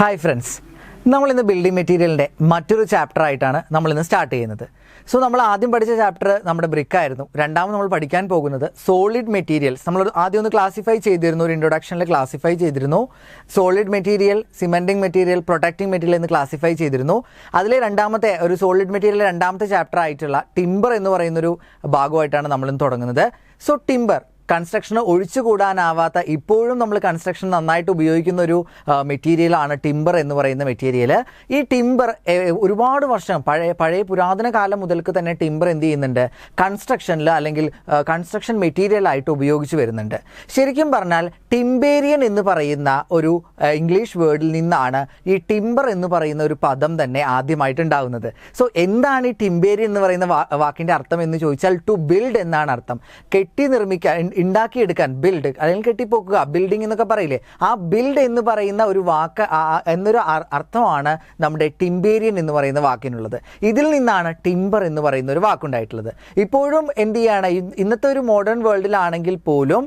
Hi friends, നമ്മളിന്ന് building മെറ്റീരിയലിൻ്റെ മറ്റൊരു ചാപ്റ്റർ ആയിട്ടാണ് നമ്മളിന്ന് സ്റ്റാർട്ട് ചെയ്യുന്നത്. സോ നമ്മൾ ആദ്യം പഠിച്ച ചാപ്റ്റർ നമ്മുടെ ബ്രിക്കായിരുന്നു. രണ്ടാമത് നമ്മൾ പഠിക്കാൻ പോകുന്നത് സോളിഡ് മെറ്റീരിയൽസ്. നമ്മൾ ആദ്യം ഒന്ന് ക്ലാസിഫൈ ചെയ്തിരുന്നു, ഒരു ഇൻട്രൊഡക്ഷനിൽ ക്ലാസിഫൈ ചെയ്തിരുന്നു. Solid material, cementing material, protecting material എന്ന് ക്ലാസിഫൈ ചെയ്തിരുന്നു. അതിലെ രണ്ടാമത്തെ ഒരു സോളിഡ് മെറ്റീരിയലിലെ രണ്ടാമത്തെ ചാപ്റ്റർ ആയിട്ടുള്ള ടിമ്പർ എന്ന് പറയുന്നൊരു ഭാഗമായിട്ടാണ് നമ്മളിന്ന് തുടങ്ങുന്നത്. സോ ടിമ്പർ കൺസ്ട്രക്ഷന് ഒഴിച്ചുകൂടാനാവാത്ത, ഇപ്പോഴും നമ്മൾ കൺസ്ട്രക്ഷൻ നന്നായിട്ട് ഉപയോഗിക്കുന്ന ഒരു മെറ്റീരിയലാണ് ടിമ്പർ എന്ന് പറയുന്ന മെറ്റീരിയൽ. ഈ ടിമ്പർ ഒരുപാട് വർഷം പഴയ പുരാതന കാലം മുതൽക്ക് തന്നെ ടിമ്പർ എന്ത് ചെയ്യുന്നുണ്ട്, കൺസ്ട്രക്ഷനിൽ അല്ലെങ്കിൽ കൺസ്ട്രക്ഷൻ മെറ്റീരിയലായിട്ട് ഉപയോഗിച്ച് വരുന്നുണ്ട്. ശരിക്കും പറഞ്ഞാൽ ടിംബേരിയൻ എന്ന് പറയുന്ന ഒരു ഇംഗ്ലീഷ് വേർഡിൽ നിന്നാണ് ഈ ടിമ്പർ എന്ന് പറയുന്ന ഒരു പദം തന്നെ ആദ്യമായിട്ടുണ്ടാകുന്നത്. സോ എന്താണ് ഈ ടിംബേരിയൻ എന്ന് പറയുന്ന വാക്കിൻ്റെ അർത്ഥം എന്ന് ചോദിച്ചാൽ ടു ബിൽഡ് എന്നാണ് അർത്ഥം. കെട്ടി നിർമ്മിക്കാൻ, ഉണ്ടാക്കിയെടുക്കാൻ, ബിൽഡ് അല്ലെങ്കിൽ കെട്ടിപ്പോക്കുക, ബിൽഡിംഗ് എന്നൊക്കെ പറയില്ലേ, ആ ബിൽഡ് എന്ന് പറയുന്ന ഒരു വാക്ക് എന്നൊരു അർത്ഥമാണ് നമ്മുടെ ടിംബേരിയൻ എന്ന് പറയുന്ന വാക്കിനുള്ളത്. ഇതിൽ നിന്നാണ് ടിമ്പർ എന്ന് പറയുന്ന ഒരു വാക്കുണ്ടായിട്ടുള്ളത്. ഇപ്പോഴും എന്ത് ചെയ്യാണ്, ഇന്നത്തെ ഒരു മോഡേൺ വേൾഡിലാണെങ്കിൽ പോലും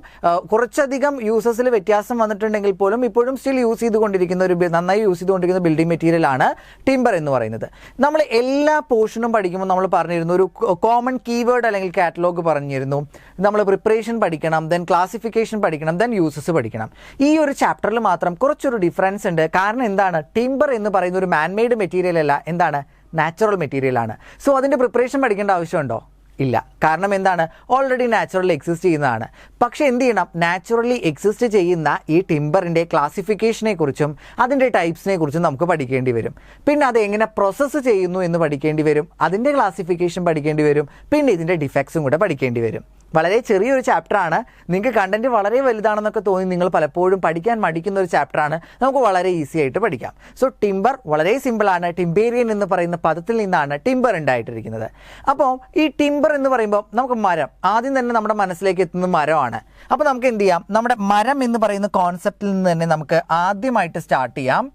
കുറച്ചധികം യൂസസിൽ വ്യത്യാസം വന്നിട്ടുണ്ടെങ്കിൽ പോലും ഇപ്പോഴും സ്റ്റിൽ യൂസ് ചെയ്തുകൊണ്ടിരിക്കുന്ന നന്നായി യൂസ് ചെയ്തുകൊണ്ടിരിക്കുന്ന ബിൽഡിംഗ് മെറ്റീരിയലാണ് ടിമ്പർ എന്ന് പറയുന്നത്. നമ്മൾ എല്ലാ പോർഷനും പഠിക്കുമ്പോൾ നമ്മൾ പറഞ്ഞിരുന്നു, ഒരു കോമൺ കീവേഡ് അല്ലെങ്കിൽ കാറ്റലോഗ് പറഞ്ഞിരുന്നു. നമ്മൾ പ്രിപ്പറേഷൻ പഠിക്കണം, ദെൻ ക്ലാസിഫിക്കേഷൻ പഠിക്കണം, ദെൻ യൂസസ് പഠിക്കണം. ഈ ഒരു ചാപ്റ്ററിൽ മാത്രം കുറച്ചൊരു ഡിഫറൻസ് ഉണ്ട്. കാരണം എന്താണ്, ടിമ്പർ എന്ന് പറയുന്ന ഒരു മാൻമെയ്ഡ് മെറ്റീരിയൽ അല്ല, എന്താണ്, നാച്ചുറൽ മെറ്റീരിയൽ ആണ്. സോ അതിൻ്റെ പ്രിപ്പറേഷൻ പഠിക്കേണ്ട ആവശ്യമുണ്ടോ? ഇല്ല. കാരണം എന്താണ്, ഓൾറെഡി നാച്ചുറലി എക്സിസ്റ്റ് ചെയ്യുന്നതാണ്. പക്ഷേ എന്ത് ചെയ്യണം, നാച്ചുറലി എക്സിസ്റ്റ് ചെയ്യുന്ന ഈ ടിമ്പറിൻ്റെ ക്ലാസിഫിക്കേഷനെ കുറിച്ചും അതിൻ്റെ ടൈപ്സിനെ കുറിച്ചും നമുക്ക് പഠിക്കേണ്ടി വരും. പിന്നെ അത് എങ്ങനെ പ്രോസസ്സ് ചെയ്യുന്നു എന്ന് പഠിക്കേണ്ടി വരും, അതിൻ്റെ ക്ലാസിഫിക്കേഷൻ പഠിക്കേണ്ടി വരും, പിന്നെ ഇതിൻ്റെ ഡിഫക്ട്സും കൂടെ പഠിക്കേണ്ടി വരും. വളരെ ചെറിയൊരു ചാപ്റ്ററാണ്. നിങ്ങൾക്ക് കണ്ടന്റ് വളരെ വലുതാണെന്നൊക്കെ തോന്നി നിങ്ങൾ പലപ്പോഴും പഠിക്കാൻ മടിക്കുന്ന ഒരു ചാപ്റ്ററാണ്. നമുക്ക് വളരെ ഈസി ആയിട്ട് പഠിക്കാം. സോ ടിമ്പർ വളരെ സിമ്പിളാണ്. ടിംബേരിയൻ എന്ന് പറയുന്ന പദത്തിൽ നിന്നാണ് ടിമ്പർ ഉണ്ടായിട്ടിരിക്കുന്നത്. അപ്പോൾ ഈ ടിമ്പർ എന്ന് പറയുമ്പോൾ നമുക്ക് മരം, ആദ്യം തന്നെ നമ്മുടെ മനസ്സിലേക്ക് എത്തുന്ന മരമാണ്. അപ്പോൾ നമുക്ക് എന്ത് ചെയ്യാം, നമ്മുടെ മരം എന്ന് പറയുന്ന കോൺസെപ്റ്റിൽ നിന്ന് തന്നെ നമുക്ക് ആദ്യമായിട്ട് സ്റ്റാർട്ട് ചെയ്യാം.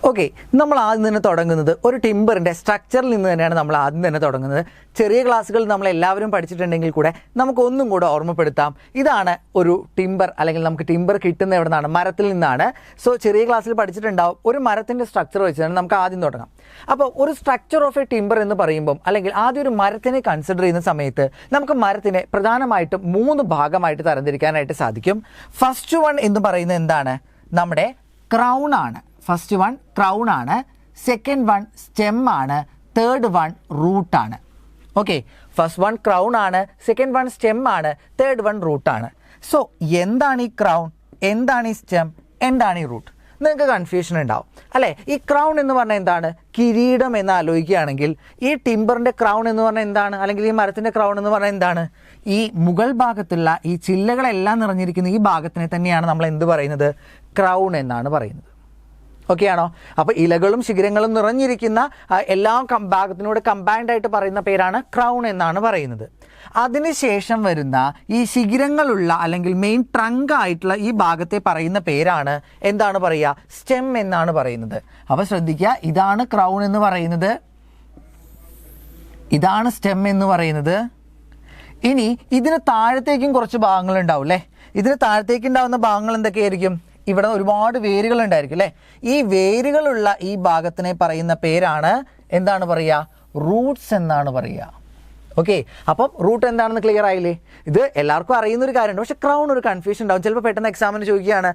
ഓക്കെ, നമ്മൾ ആദ്യം തന്നെ തുടങ്ങുന്നത് ഒരു ടിമ്പറിൻ്റെ സ്ട്രക്ചറിൽ നിന്ന് തന്നെയാണ് നമ്മൾ ആദ്യം തന്നെ തുടങ്ങുന്നത്. ചെറിയ ക്ലാസ്സുകൾ നമ്മൾ എല്ലാവരും പഠിച്ചിട്ടുണ്ടെങ്കിൽ കൂടെ നമുക്കൊന്നും കൂടെ ഓർമ്മപ്പെടുത്താം. ഇതാണ് ഒരു ടിമ്പർ, അല്ലെങ്കിൽ നമുക്ക് ടിമ്പർ കിട്ടുന്ന എവിടെ നിന്നാണ്, മരത്തിൽ നിന്നാണ്. സോ ചെറിയ ക്ലാസ്സിൽ പഠിച്ചിട്ടുണ്ടാവും. ഒരു മരത്തിൻ്റെ സ്ട്രക്ചർ വെച്ചാണ് നമുക്ക് ആദ്യം തുടങ്ങാം. അപ്പോൾ ഒരു സ്ട്രക്ചർ ഓഫ് എ ടിമ്പർ എന്ന് പറയുമ്പം, അല്ലെങ്കിൽ ആദ്യം ഒരു മരത്തിനെ കൺസിഡർ ചെയ്യുന്ന സമയത്ത് നമുക്ക് മരത്തിനെ പ്രധാനമായിട്ടും 3 ഭാഗമായിട്ട് തരംതിരിക്കാനായിട്ട് സാധിക്കും. ഫസ്റ്റ് വൺ എന്ന് പറയുന്നത് എന്താണ്, നമ്മുടെ ക്രൗൺ ആണ്. ഫസ്റ്റ് വൺ ക്രൗൺ ആണ്, സെക്കൻഡ് വൺ സ്റ്റെം ആണ്, തേർഡ് വൺ റൂട്ട് ആണ്. ഓക്കെ, ഫസ്റ്റ് വൺ ക്രൗൺ ആണ്, സെക്കൻഡ് വൺ സ്റ്റെം ആണ്, തേർഡ് വൺ റൂട്ട് ആണ്. സോ എന്താണ് ഈ ക്രൗൺ, എന്താണ് ഈ സ്റ്റെം, എന്താണ് ഈ റൂട്ട്? നിങ്ങൾക്ക് കൺഫ്യൂഷൻ ഉണ്ടാവും അല്ലേ? ഈ ക്രൗൺ എന്ന് പറഞ്ഞാൽ എന്താണ്, കിരീടം എന്ന് ആലോചിക്കുകയാണെങ്കിൽ ഈ ടിമ്പറിൻ്റെ ക്രൗൺ എന്ന് പറഞ്ഞാൽ എന്താണ്, അല്ലെങ്കിൽ ഈ മരത്തിൻ്റെ ക്രൗൺ എന്ന് പറഞ്ഞാൽ എന്താണ്, ഈ മുകൾ ഭാഗത്തുള്ള ഈ ചില്ലകളെല്ലാം നിറഞ്ഞിരിക്കുന്ന ഈ ഭാഗത്തിനെ തന്നെയാണ് നമ്മൾ എന്ത് പറയുന്നത്, ക്രൗൺ എന്നാണ് പറയുന്നത്. ഓക്കെ ആണോ? അപ്പോൾ ഇലകളും ശിഖരങ്ങളും നിറഞ്ഞിരിക്കുന്ന എല്ലാ ഭാഗത്തിനൂടെ കമ്പൈൻഡ് ആയിട്ട് പറയുന്ന പേരാണ് ക്രൗൺ എന്നാണ് പറയുന്നത്. അതിനുശേഷം വരുന്ന ഈ ശിഖരങ്ങളുള്ള അല്ലെങ്കിൽ മെയിൻ ട്രങ്ക് ആയിട്ടുള്ള ഈ ഭാഗത്തെ പറയുന്ന പേരാണ് എന്താണ് പറയുക, സ്റ്റെം എന്നാണ് പറയുന്നത്. അപ്പോൾ ശ്രദ്ധിക്കുക, ഇതാണ് ക്രൗൺ എന്ന് പറയുന്നത്, ഇതാണ് സ്റ്റെം എന്ന് പറയുന്നത്. ഇനി ഇതിന് താഴത്തേക്കും കുറച്ച് ഭാഗങ്ങൾ ഉണ്ടാവും അല്ലേ? ഇതിന് താഴത്തേക്ക് ഉണ്ടാവുന്ന ഭാഗങ്ങൾ എന്തൊക്കെയായിരിക്കും, ഇവിടെ ഒരുപാട് വേരുകൾ ഉണ്ടായിരിക്കും അല്ലേ? ഈ വേരുകളുള്ള ഈ ഭാഗത്തിനെ പറയുന്ന പേരാണ് എന്താണ് പറയുക, റൂട്ട്സ് എന്നാണ് പറയുക. ഓക്കെ, അപ്പം റൂട്ട് എന്താണെന്ന് ക്ലിയർ ആയില്ലേ? ഇത് എല്ലാവർക്കും അറിയുന്നൊരു കാര്യമുണ്ട്. പക്ഷേ ക്രൗൺ ഒരു കൺഫ്യൂഷൻ ഉണ്ടാവും. ചിലപ്പോൾ പെട്ടെന്ന് എക്സാമിന് ചോദിക്കുകയാണ്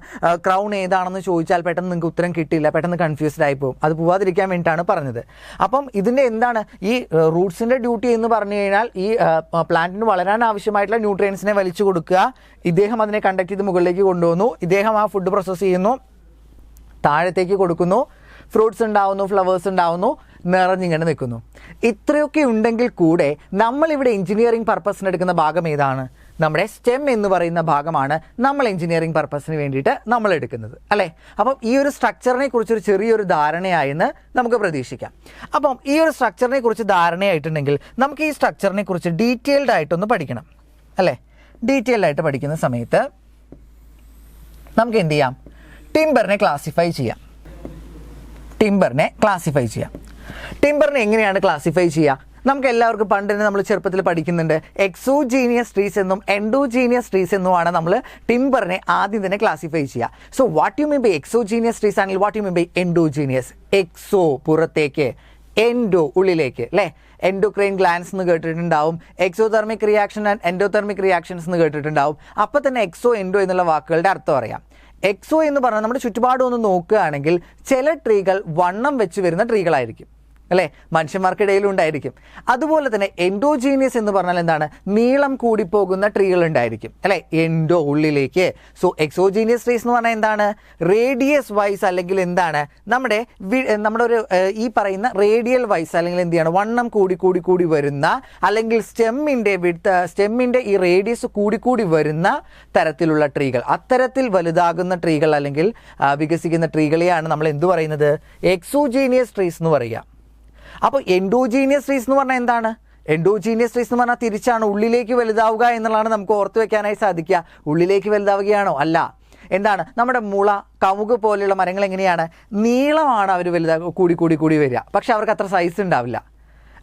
ക്രൗൺ ഏതാണെന്ന് ചോദിച്ചാൽ പെട്ടെന്ന് നിങ്ങൾക്ക് ഉത്തരം കിട്ടില്ല, പെട്ടെന്ന് കൺഫ്യൂസ്ഡ് ആയി പോകും. അത് പോവാതിരിക്കാൻ വേണ്ടിയിട്ടാണ് പറഞ്ഞത്. അപ്പം ഇതിൻ്റെ എന്താണ് ഈ റൂട്ട്സിൻ്റെ ഡ്യൂട്ടി എന്ന് പറഞ്ഞു കഴിഞ്ഞാൽ ഈ പ്ലാന്റിന് വളരാൻ ആവശ്യമായിട്ടുള്ള ന്യൂട്രിയൻസിനെ വലിച്ചു കൊടുക്കുക. ഇദ്ദേഹം അതിനെ കണ്ടക്ട് ചെയ്ത് മുകളിലേക്ക് കൊണ്ടുപോകുന്നു, ഇദ്ദേഹം ആ ഫുഡ് പ്രോസസ്സ് ചെയ്യുന്നു, താഴത്തേക്ക് കൊടുക്കുന്നു, ഫ്രൂട്ട്സ് ഉണ്ടാവുന്നു, ഫ്ലവേഴ്സ് ഉണ്ടാവുന്നു, നിറഞ്ഞിങ്ങനെ നിൽക്കുന്നു. ഇത്രയൊക്കെ ഉണ്ടെങ്കിൽ കൂടെ നമ്മളിവിടെ എഞ്ചിനീയറിംഗ് പർപ്പസിന് എടുക്കുന്ന ഭാഗം ഏതാണ്, നമ്മുടെ സ്റ്റെം എന്ന് പറയുന്ന ഭാഗമാണ് നമ്മൾ എഞ്ചിനീയറിംഗ് പർപ്പസിന് വേണ്ടിയിട്ട് നമ്മൾ എടുക്കുന്നത് അല്ലേ? അപ്പം ഈ ഒരു സ്ട്രക്ചറിനെ കുറിച്ചൊരു ചെറിയൊരു ധാരണയായെന്ന് നമുക്ക് പ്രതീക്ഷിക്കാം. അപ്പം ഈ ഒരു സ്ട്രക്ചറിനെ കുറിച്ച് ധാരണയായിട്ടുണ്ടെങ്കിൽ നമുക്ക് ഈ സ്ട്രക്ചറിനെ കുറിച്ച് ഡീറ്റെയിൽഡ് ആയിട്ടൊന്ന് പഠിക്കണം അല്ലേ? ഡീറ്റെയിൽഡ് ആയിട്ട് പഠിക്കുന്ന സമയത്ത് നമുക്ക് എന്ത് ചെയ്യാം, ടിമ്പറിനെ ക്ലാസിഫൈ ചെയ്യാം. ടിമ്പറിനെ എങ്ങനെയാണ് ക്ലാസിഫൈ ചെയ്യുക? നമുക്ക് എല്ലാവർക്കും പണ്ട് തന്നെ നമ്മൾ ചെറുപ്പത്തിൽ പഠിക്കുന്നുണ്ട് എക്സോജീനിയസ് ട്രീസ് എന്നും എൻഡോജീനിയസ് ട്രീസ് എന്നുമാണ് നമ്മൾ ടിമ്പറിനെ ആദ്യം തന്നെ ക്ലാസിഫൈ ചെയ്യുക. So what you mean by exogenous trees ആണെങ്കിൽ what you mean by endogenous? Exo പുറത്തേക്ക്, എൻഡോ ഉള്ളിലേക്ക് അല്ലേ? എൻഡോക്രൈൻ ഗ്ലാൻസ് എന്ന് കേട്ടിട്ടുണ്ടാവും, exothermic reaction and endothermic reactions എന്ന് കേട്ടിട്ടുണ്ടാവും. അപ്പോൾ തന്നെ എക്സോ എൻഡോ എന്നുള്ള വാക്കുകളുടെ അർത്ഥം അറിയാം. എക്സോ എന്ന് പറഞ്ഞാൽ നമ്മുടെ ചുറ്റുപാടും ഒന്ന് നോക്കുകയാണെങ്കിൽ ചില ട്രീകൾ വണ്ണം വെച്ച് വരുന്ന ട്രീകളായിരിക്കും അല്ലേ, മനുഷ്യന്മാർക്കിടയിലും ഉണ്ടായിരിക്കും. അതുപോലെ തന്നെ എൻഡോജീനിയസ് എന്ന് പറഞ്ഞാൽ എന്താണ്? നീളം കൂടിപ്പോകുന്ന ട്രീകൾ ഉണ്ടായിരിക്കും അല്ലേ, എൻഡോ ഉള്ളിലേക്ക്. സോ എക്സോജീനിയസ് ട്രീസ് എന്ന് പറഞ്ഞാൽ എന്താണ്? റേഡിയസ് വൈസ് അല്ലെങ്കിൽ എന്താണ് നമ്മുടെ ഒരു ഈ പറയുന്ന റേഡിയൽ വൈസ് അല്ലെങ്കിൽ എന്ത് ചെയ്യണം, വണ്ണം കൂടി വരുന്ന അല്ലെങ്കിൽ സ്റ്റെമ്മിൻ്റെ ഈ റേഡിയസ് കൂടി വരുന്ന തരത്തിലുള്ള ട്രീകൾ, അത്തരത്തിൽ വലുതാകുന്ന ട്രീകൾ അല്ലെങ്കിൽ വികസിക്കുന്ന ട്രീകളെയാണ് നമ്മൾ എന്ത് പറയുന്നത്? എക്സോജീനിയസ് ട്രീസ് എന്ന് പറയുക. അപ്പോൾ എൻഡോജീനിയസ് ട്രീസ് എന്ന് പറഞ്ഞാൽ എന്താണ്? എൻഡോജീനിയസ് ട്രീസ് എന്ന് പറഞ്ഞാൽ തിരിച്ചാണ്, ഉള്ളിലേക്ക് വലുതാവുക എന്നുള്ളതാണ് നമുക്ക് ഓർത്ത് വെക്കാനായി സാധിക്കുക. ഉള്ളിലേക്ക് വലുതാവുകയാണോ? അല്ല. എന്താണ്? നമ്മുടെ മുള, കമുക് പോലെയുള്ള മരങ്ങൾ എങ്ങനെയാണ്? നീളമാണ് അവർ കൂടി വരിക, പക്ഷെ അവർക്ക് അത്ര സൈസ് ഉണ്ടാവില്ല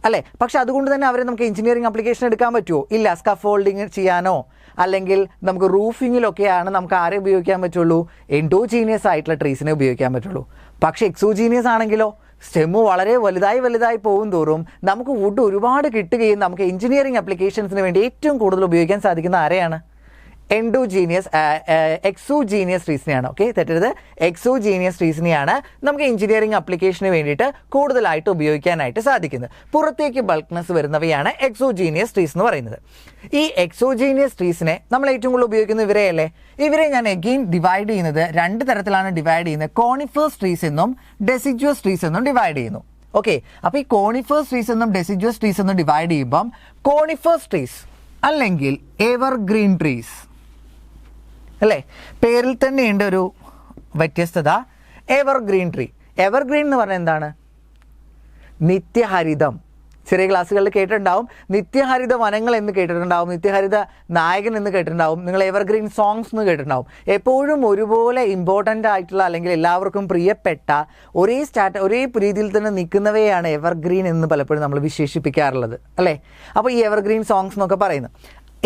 അല്ലേ? പക്ഷെ അതുകൊണ്ട് തന്നെ അവരെ നമുക്ക് എഞ്ചിനീയറിംഗ് ആപ്ലിക്കേഷൻ എടുക്കാൻ പറ്റുമോ? ഇല്ല. സ്കഫോൾഡിങ് ചെയ്യാനോ അല്ലെങ്കിൽ നമുക്ക് റൂഫിങ്ങിലൊക്കെയാണ് നമുക്ക് ആരെ ഉപയോഗിക്കാൻ പറ്റുള്ളൂ? എൻഡോജീനിയസ് ആയിട്ടുള്ള ട്രീസിനെ ഉപയോഗിക്കാൻ പറ്റുള്ളൂ. പക്ഷേ എക്സോജീനിയസ് ആണെങ്കിലോ സ്റ്റെമ്മ് വളരെ വലുതായി പോകും തോറും നമുക്ക് വുഡ് ഒരുപാട് കിട്ടുകയും നമുക്ക് എഞ്ചിനീയറിംഗ് ആപ്ലിക്കേഷൻസിന് വേണ്ടി ഏറ്റവും കൂടുതൽ ഉപയോഗിക്കാൻ സാധിക്കുന്ന ആരെയാണ്? എക്സോജീനിയസ് ട്രീസിനെയാണ്. ഓക്കെ, തെറ്റരുത്. എക്സോജീനിയസ് ട്രീസിനെയാണ് നമുക്ക് എഞ്ചിനീയറിംഗ് ആപ്ലിക്കേഷന് വേണ്ടിയിട്ട് കൂടുതലായിട്ട് ഉപയോഗിക്കാനായിട്ട് സാധിക്കുന്നത്. പുറത്തേക്ക് ബൾക്ക്നെസ് വരുന്നവയാണ് എക്സോജീനിയസ് ട്രീസ് എന്ന് പറയുന്നത്. ഈ എക്സോജീനിയസ് ട്രീസിനെ നമ്മൾ ഏറ്റവും കൂടുതൽ ഉപയോഗിക്കുന്ന ഇവരെയല്ലേ? ഇവരെ ഞാൻ എഗെയിൻ ഡിവൈഡ് ചെയ്യുന്നത് രണ്ട് തരത്തിലാണ് ഡിവൈഡ് ചെയ്യുന്നത്. കോണിഫേഴ്സ് ട്രീസ് എന്നും ഡെസിഡ്വസ് ട്രീസ് എന്നും ഡിവൈഡ് ചെയ്യുന്നു. ഓക്കെ, അപ്പോൾ ഈ കോണിഫേഴ്സ് ട്രീസ് എന്നും ഡെസിഡ്വസ് ട്രീസ് എന്നും ഡിവൈഡ് ചെയ്യുമ്പം കോണിഫേഴ്സ് ട്രീസ് അല്ലെങ്കിൽ എവർഗ്രീൻ ട്രീസ് അല്ലേ, പേരിൽ തന്നെയുണ്ട് ഒരു വ്യത്യസ്തത. എവർഗ്രീൻ ട്രീ, എവർഗ്രീൻ എന്ന് പറഞ്ഞാൽ എന്താണ്? നിത്യഹരിതം. ചെറിയ ക്ലാസ്സുകളിൽ കേട്ടിട്ടുണ്ടാവും, നിത്യഹരിത വനങ്ങൾ എന്ന് കേട്ടിട്ടുണ്ടാവും, നിത്യഹരിത നായകൻ എന്ന് കേട്ടിട്ടുണ്ടാവും, നിങ്ങൾ എവർഗ്രീൻ സോങ്സ് എന്ന് കേട്ടിട്ടുണ്ടാവും. എപ്പോഴും ഒരുപോലെ ഇമ്പോർട്ടൻ്റ് ആയിട്ടുള്ള അല്ലെങ്കിൽ എല്ലാവർക്കും പ്രിയപ്പെട്ട ഒരേ രീതിയിൽ തന്നെ നിൽക്കുന്നവയാണ് എവർഗ്രീൻ എന്ന് പലപ്പോഴും നമ്മൾ വിശേഷിപ്പിക്കാറുള്ളത് അല്ലേ. അപ്പോൾ ഈ എവർഗ്രീൻ സോങ്സ് എന്നൊക്കെ പറയുന്നത്,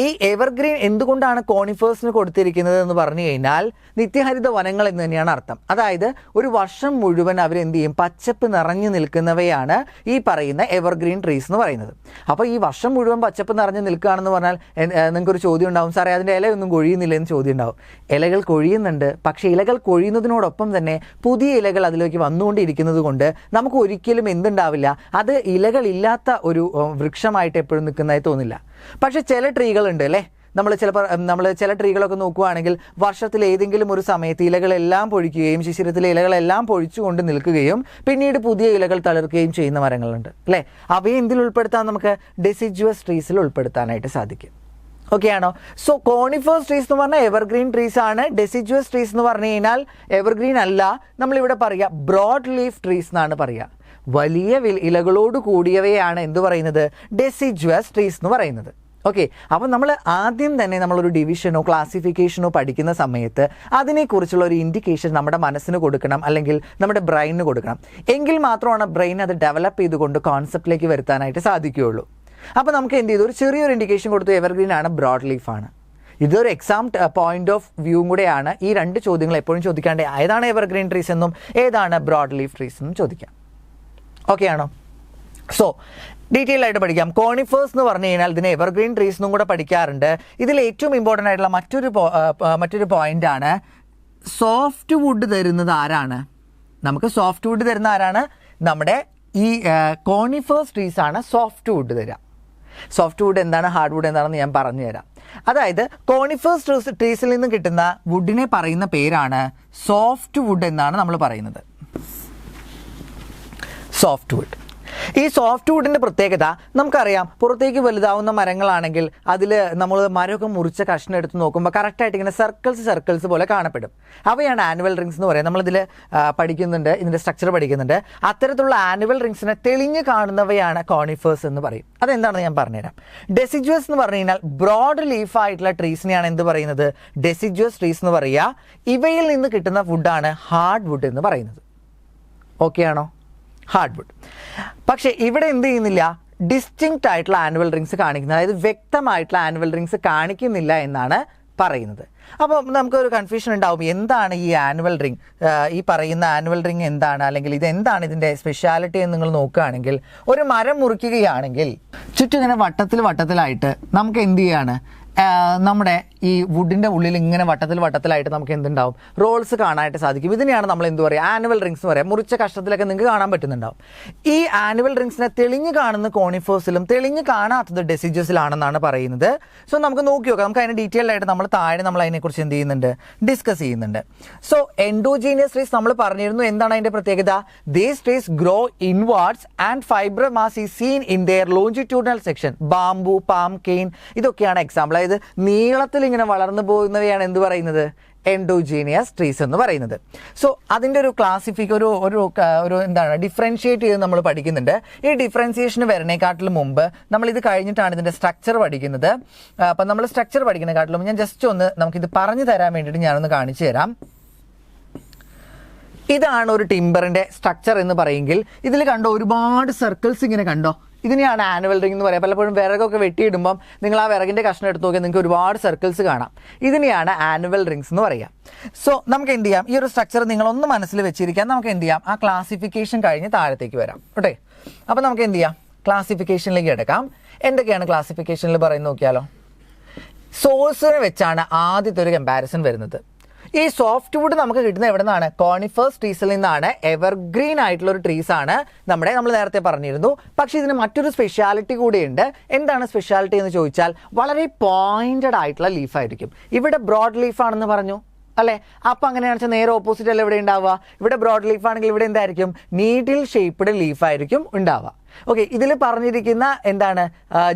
ഈ എവർഗ്രീൻ എന്തുകൊണ്ടാണ് കോണിഫേഴ്സിന് കൊടുത്തിരിക്കുന്നത് എന്ന് പറഞ്ഞു കഴിഞ്ഞാൽ നിത്യഹരിത വനങ്ങൾ എന്ന് തന്നെയാണ് അർത്ഥം. അതായത് ഒരു വർഷം മുഴുവൻ അവരെന്ത് ചെയ്യും? പച്ചപ്പ് നിറഞ്ഞു നിൽക്കുന്നവയാണ് ഈ പറയുന്ന എവർഗ്രീൻ ട്രീസ് എന്ന് പറയുന്നത്. അപ്പോൾ ഈ വർഷം മുഴുവൻ പച്ചപ്പ് നിറഞ്ഞു നിൽക്കുകയാണെന്ന് പറഞ്ഞാൽ നിങ്ങൾക്കൊരു ചോദ്യം ഉണ്ടാവും, സാറേ അതിൻ്റെ ഇലയൊന്നും കൊഴിയുന്നില്ല എന്ന് ചോദ്യം ഉണ്ടാവും. ഇലകൾ കൊഴിയുന്നുണ്ട്, പക്ഷേ ഇലകൾ കൊഴിയുന്നതിനോടൊപ്പം തന്നെ പുതിയ ഇലകൾ അതിലേക്ക് വന്നുകൊണ്ടിരിക്കുന്നത് കൊണ്ട് നമുക്ക് ഒരിക്കലും എന്തുണ്ടാവില്ല, അത് ഇലകളില്ലാത്ത ഒരു വൃക്ഷമായിട്ട് എപ്പോഴും നിൽക്കുന്നതായി തോന്നില്ല. പക്ഷെ ചില ട്രീകളുണ്ട് അല്ലേ, നമ്മൾ ചില ട്രീകളൊക്കെ നോക്കുകയാണെങ്കിൽ വർഷത്തിൽ ഏതെങ്കിലും ഒരു സമയത്ത് ഇലകളെല്ലാം പൊഴിക്കുകയും ശിശിരത്തിലെ ഇലകളെല്ലാം പൊഴിച്ചുകൊണ്ട് നിൽക്കുകയും പിന്നീട് പുതിയ ഇലകൾ തളിർക്കുകയും ചെയ്യുന്ന മരങ്ങളുണ്ട് അല്ലേ. അവയെ എന്തിൽ ഉൾപ്പെടുത്താൻ? നമുക്ക് ഡെസിഡ്വസ് ട്രീസിൽ ഉൾപ്പെടുത്താനായിട്ട് സാധിക്കും. ഓക്കെ ആണോ? സോ കോണിഫേഴ്സ് ട്രീസ് എന്ന് പറഞ്ഞാൽ എവർഗ്രീൻ ട്രീസ് ആണ്. ഡെസിഡ്വസ് ട്രീസ് എന്ന് പറഞ്ഞു കഴിഞ്ഞാൽ എവർഗ്രീൻ അല്ല, നമ്മളിവിടെ പറയുക ബ്രോഡ് ലീഫ് ട്രീസ് എന്നാണ് പറയുക. വലിയ ഇലകളോട് കൂടിയവയാണ് എന്ത് പറയുന്നത്? ഡെസിഡ്വസ് ട്രീസ് എന്ന് പറയുന്നത്. ഓക്കെ, അപ്പോൾ നമ്മൾ ആദ്യം തന്നെ നമ്മളൊരു ഡിവിഷനോ ക്ലാസിഫിക്കേഷനോ പഠിക്കുന്ന സമയത്ത് അതിനെക്കുറിച്ചുള്ള ഒരു ഇൻഡിക്കേഷൻ നമ്മുടെ മനസ്സിന് കൊടുക്കണം, അല്ലെങ്കിൽ നമ്മുടെ ബ്രെയിനിന് കൊടുക്കണം. എങ്കിൽ മാത്രമാണ് ബ്രെയിൻ അത് ഡെവലപ്പ് ചെയ്തുകൊണ്ട് കോൺസെപ്റ്റിലേക്ക് വരുത്താനായിട്ട് സാധിക്കുകയുള്ളൂ. അപ്പോൾ നമുക്ക് എന്ത് ചെയ്തു? ഒരു ചെറിയൊരു ഇൻഡിക്കേഷൻ കൊടുത്തു, എവർഗ്രീൻ ആണ്, ബ്രോഡ് ലീഫ് ആണ്. ഇതൊരു എക്സാം പോയിന്റ് ഓഫ് വ്യൂവും കൂടെയാണ്. ഈ രണ്ട് ചോദ്യങ്ങൾ എപ്പോഴും ചോദിക്കാണ്ട് ഏതാണ് എവർഗ്രീൻ ട്രീസ് എന്നും ഏതാണ് ബ്രോഡ് ലീഫ് ട്രീസ് എന്നും ചോദിക്കാം. ഓക്കെ ആണോ? സോ ഡീറ്റെയിൽ ആയിട്ട് പഠിക്കാം. കോണിഫേഴ്സ് എന്ന് പറഞ്ഞു കഴിഞ്ഞാൽ ഇതിനെ എവർഗ്രീൻ ട്രീസ് എന്നും കൂടെ പഠിക്കാറുണ്ട്. ഇതിൽ ഏറ്റവും ഇമ്പോർട്ടൻ്റ് ആയിട്ടുള്ള മറ്റൊരു പോയിന്റ് ആണ്, സോഫ്റ്റ് വുഡ് തരുന്നത് ആരാണ്? നമുക്ക് സോഫ്റ്റ് വുഡ് തരുന്ന ആരാണ്? നമ്മുടെ ഈ കോണിഫേഴ്സ് ട്രീസ് ആണ് സോഫ്റ്റ് വുഡ് തരിക. സോഫ്റ്റ് വുഡ് എന്താണ്, ഹാർഡ് വുഡ് എന്താണെന്ന് ഞാൻ പറഞ്ഞു തരാം. അതായത് കോണിഫേഴ്സ് ട്രീസിൽ നിന്ന് കിട്ടുന്ന വുഡിനെ പറയുന്ന പേരാണ് സോഫ്റ്റ് വുഡ് എന്നാണ് നമ്മൾ പറയുന്നത്. Soft would. ഈ സോഫ്റ്റ് വുഡിൻ്റെ പ്രത്യേകത നമുക്കറിയാം. പുറത്തേക്ക് വലുതാവുന്ന മരങ്ങളാണെങ്കിൽ അതിൽ നമ്മൾ മരമൊക്കെ മുറിച്ച കഷ്ണം എടുത്ത് നോക്കുമ്പോൾ കറക്റ്റായിട്ട് ഇങ്ങനെ സർക്കിൾസ് പോലെ കാണപ്പെടും. അവയാണ് ആനുവൽ റിങ്സ് എന്ന് പറയുന്നത്. നമ്മളിതിൽ പഠിക്കുന്നുണ്ട്, ഇതിൻ്റെ സ്ട്രക്ചർ പഠിക്കുന്നുണ്ട്. അത്തരത്തിലുള്ള ആനുവൽ റിങ്സിനെ തെളിഞ്ഞ് കാണുന്നവയാണ് കോണിഫേഴ്സ് എന്ന് പറയും. അതെന്താണെന്ന് ഞാൻ പറഞ്ഞുതരാം. ഡെസിഡ്വസ് എന്ന് പറഞ്ഞു കഴിഞ്ഞാൽ ബ്രോഡ് ലീഫായിട്ടുള്ള ട്രീസിനെയാണ് എന്ത് പറയുന്നത്? ഡെസിഡ്വസ് ട്രീസ് എന്ന് പറയുക. ഇവയിൽ നിന്ന് കിട്ടുന്ന വുഡാണ് ഹാർഡ് വുഡ് എന്ന് പറയുന്നത്. ഓക്കെ ആണോ? Hard wood. പക്ഷേ ഇവിടെ എന്ത് ചെയ്യുന്നില്ല, ഡിസ്റ്റിങ്ക്റ്റ് ആയിട്ടുള്ള ആനുവൽ റിങ്സ് കാണിക്കുന്നത്, അതായത് വ്യക്തമായിട്ടുള്ള ആനുവൽ റിങ്സ് കാണിക്കുന്നില്ല എന്നാണ് പറയുന്നത്. അപ്പോൾ നമുക്കൊരു കൺഫ്യൂഷൻ ഉണ്ടാവും, എന്താണ് ഈ ആനുവൽ റിങ്, ഈ പറയുന്ന ആനുവൽ റിങ് എന്താണ്, അല്ലെങ്കിൽ ഇത് എന്താണ് ഇതിൻ്റെ സ്പെഷ്യാലിറ്റി എന്ന് നിങ്ങൾ നോക്കുകയാണെങ്കിൽ, ഒരു മരം മുറിക്കുകയാണെങ്കിൽ ചുറ്റും ഇങ്ങനെ വട്ടത്തിലായിട്ട് നമുക്ക് എന്ത് ചെയ്യാണ്, നമ്മുടെ ഈ വുഡിൻ്റെ ഉള്ളിൽ ഇങ്ങനെ വട്ടത്തിലായിട്ട് നമുക്ക് എന്തുണ്ടാവും, റോൾസ് കാണാനായിട്ട് സാധിക്കും. ഇതിനെയാണ് നമ്മൾ എന്ത് പറയുക, ആനുവൽ റിങ്സ് എന്ന് പറയാം. മുറിച്ച കഷ്ടത്തിലൊക്കെ നിങ്ങൾക്ക് കാണാൻ പറ്റുന്നുണ്ടാവും. ഈ ആനുവൽ റിങ്സിനെ തെളിഞ്ഞ് കാണുന്ന കോണിഫേഴ്സിലും തെളിഞ്ഞ് കാണാത്തത് ഡെസിഡ്യൂസിലാണെന്നാണ് പറയുന്നത്. സോ നമുക്ക് നോക്കി നോക്കാം, നമുക്ക് അതിന് ഡീറ്റെയിൽഡ് ആയിട്ട് നമ്മൾ താഴെ നമ്മൾ അതിനെക്കുറിച്ച് എന്ത് ചെയ്യുന്നുണ്ട്, ഡിസ്കസ് ചെയ്യുന്നുണ്ട്. സോ എൻഡോജീനിയസ് ട്രീസ് നമ്മൾ പറഞ്ഞിരുന്നു, എന്താണ് അതിൻ്റെ പ്രത്യേകത, these trees grow inwards and fibre mass is seen in their longitudinal section. Bamboo, palm, cane ഇതൊക്കെയാണ് എക്സാമ്പിൾ. അതായത് നീളത്തിൽ ഇങ്ങനെ വളർന്നു പോകുന്നവയാണ് എന്ത് പറയുന്നത്, എൻഡോജീനിയസ് ട്രീസ് എന്ന് പറയുന്നത്. സോ അതിൻ്റെ ഒരു ഒരു എന്താണ് ഡിഫറൻഷിയേറ്റ് ചെയ്ത് നമ്മൾ പഠിക്കുന്നുണ്ട്. ഈ ഡിഫറൻസിയേഷന് വരണേക്കാട്ടിലും മുമ്പ് നമ്മൾ ഇത് കഴിഞ്ഞിട്ടാണ് ഇതിൻ്റെ സ്ട്രക്ചർ പഠിക്കുന്നത്. അപ്പം നമ്മൾ സ്ട്രക്ചർ പഠിക്കുന്നതിനെക്കാട്ടിലും ഞാൻ ജസ്റ്റ് ഒന്ന് നമുക്കിത് പറഞ്ഞു തരാൻ വേണ്ടിയിട്ട് ഞാനൊന്ന് കാണിച്ചു തരാം. ഇതാണ് ഒരു ടിമ്പറിൻ്റെ സ്ട്രക്ചർ എന്ന് പറയുമെങ്കിൽ ഇതിൽ കണ്ടോ ഒരുപാട് സർക്കിൾസ് ഇങ്ങനെ കണ്ടോ, ഇതിനെയാണ് ആനുവൽ റിംഗ് എന്ന് പറയുക. പലപ്പോഴും വിറകൊക്കെ വെട്ടിയിടുമ്പം നിങ്ങൾ ആ വിറകിൻ്റെ കഷ്ണം എടുത്ത് നോക്കിയാൽ നിങ്ങൾക്ക് ഒരുപാട് സർക്കിൾസ് കാണാം. ഇതിനെയാണ് ആനുവൽ റിങ്സ് എന്ന് പറയുക. സോ നമുക്ക് എന്ത് ചെയ്യാം, ഈ ഒരു സ്ട്രക്ചർ നിങ്ങളൊന്ന് മനസ്സിൽ വെച്ചിരിക്കാൻ നമുക്ക് എന്ത് ചെയ്യാം, ആ ക്ലാസിഫിക്കേഷൻ കഴിഞ്ഞ് താഴത്തേക്ക് വരാം. ഓക്കെ, അപ്പോൾ നമുക്ക് എന്ത് ചെയ്യാം, ക്ലാസിഫിക്കേഷനിലേക്ക് എടുക്കാം. എന്തൊക്കെയാണ് ക്ലാസിഫിക്കേഷനിൽ പറയുന്നത് നോക്കിയാലോ. സോഴ്സിനെ വെച്ചാണ് ആദ്യത്തെ ഒരു കമ്പാരിസൺ വരുന്നത്. ഈ സോഫ്റ്റ് വുഡ് നമുക്ക് കിട്ടുന്നത് എവിടെ നിന്നാണ്, കോണിഫേഴ്സ് ട്രീസിൽ നിന്നാണ്. എവർഗ്രീൻ ആയിട്ടുള്ള ഒരു ട്രീസ് ആണ് നമ്മൾ നേരത്തെ പറഞ്ഞിരുന്നു. പക്ഷേ ഇതിന് മറ്റൊരു സ്പെഷ്യാലിറ്റി കൂടിയുണ്ട്. എന്താണ് സ്പെഷ്യാലിറ്റി എന്ന് ചോദിച്ചാൽ വളരെ പോയിന്റഡ് ആയിട്ടുള്ള ലീഫായിരിക്കും. ഇവിടെ ബ്രോഡ് ലീഫാണെന്ന് പറഞ്ഞു അല്ലേ, അപ്പോൾ അങ്ങനെയാണെന്ന് വെച്ചാൽ നേരെ ഓപ്പോസിറ്റ് അല്ല ഇവിടെ ഉണ്ടാവുക. ഇവിടെ ബ്രോഡ് ലീഫ് ആണെങ്കിൽ ഇവിടെ എന്തായിരിക്കും, നീഡിൽ ഷേപ്പ്ഡ് ലീഫായിരിക്കും ഉണ്ടാവുക. ഓക്കെ, ഇതിൽ പറഞ്ഞിരിക്കുന്ന എന്താണ്,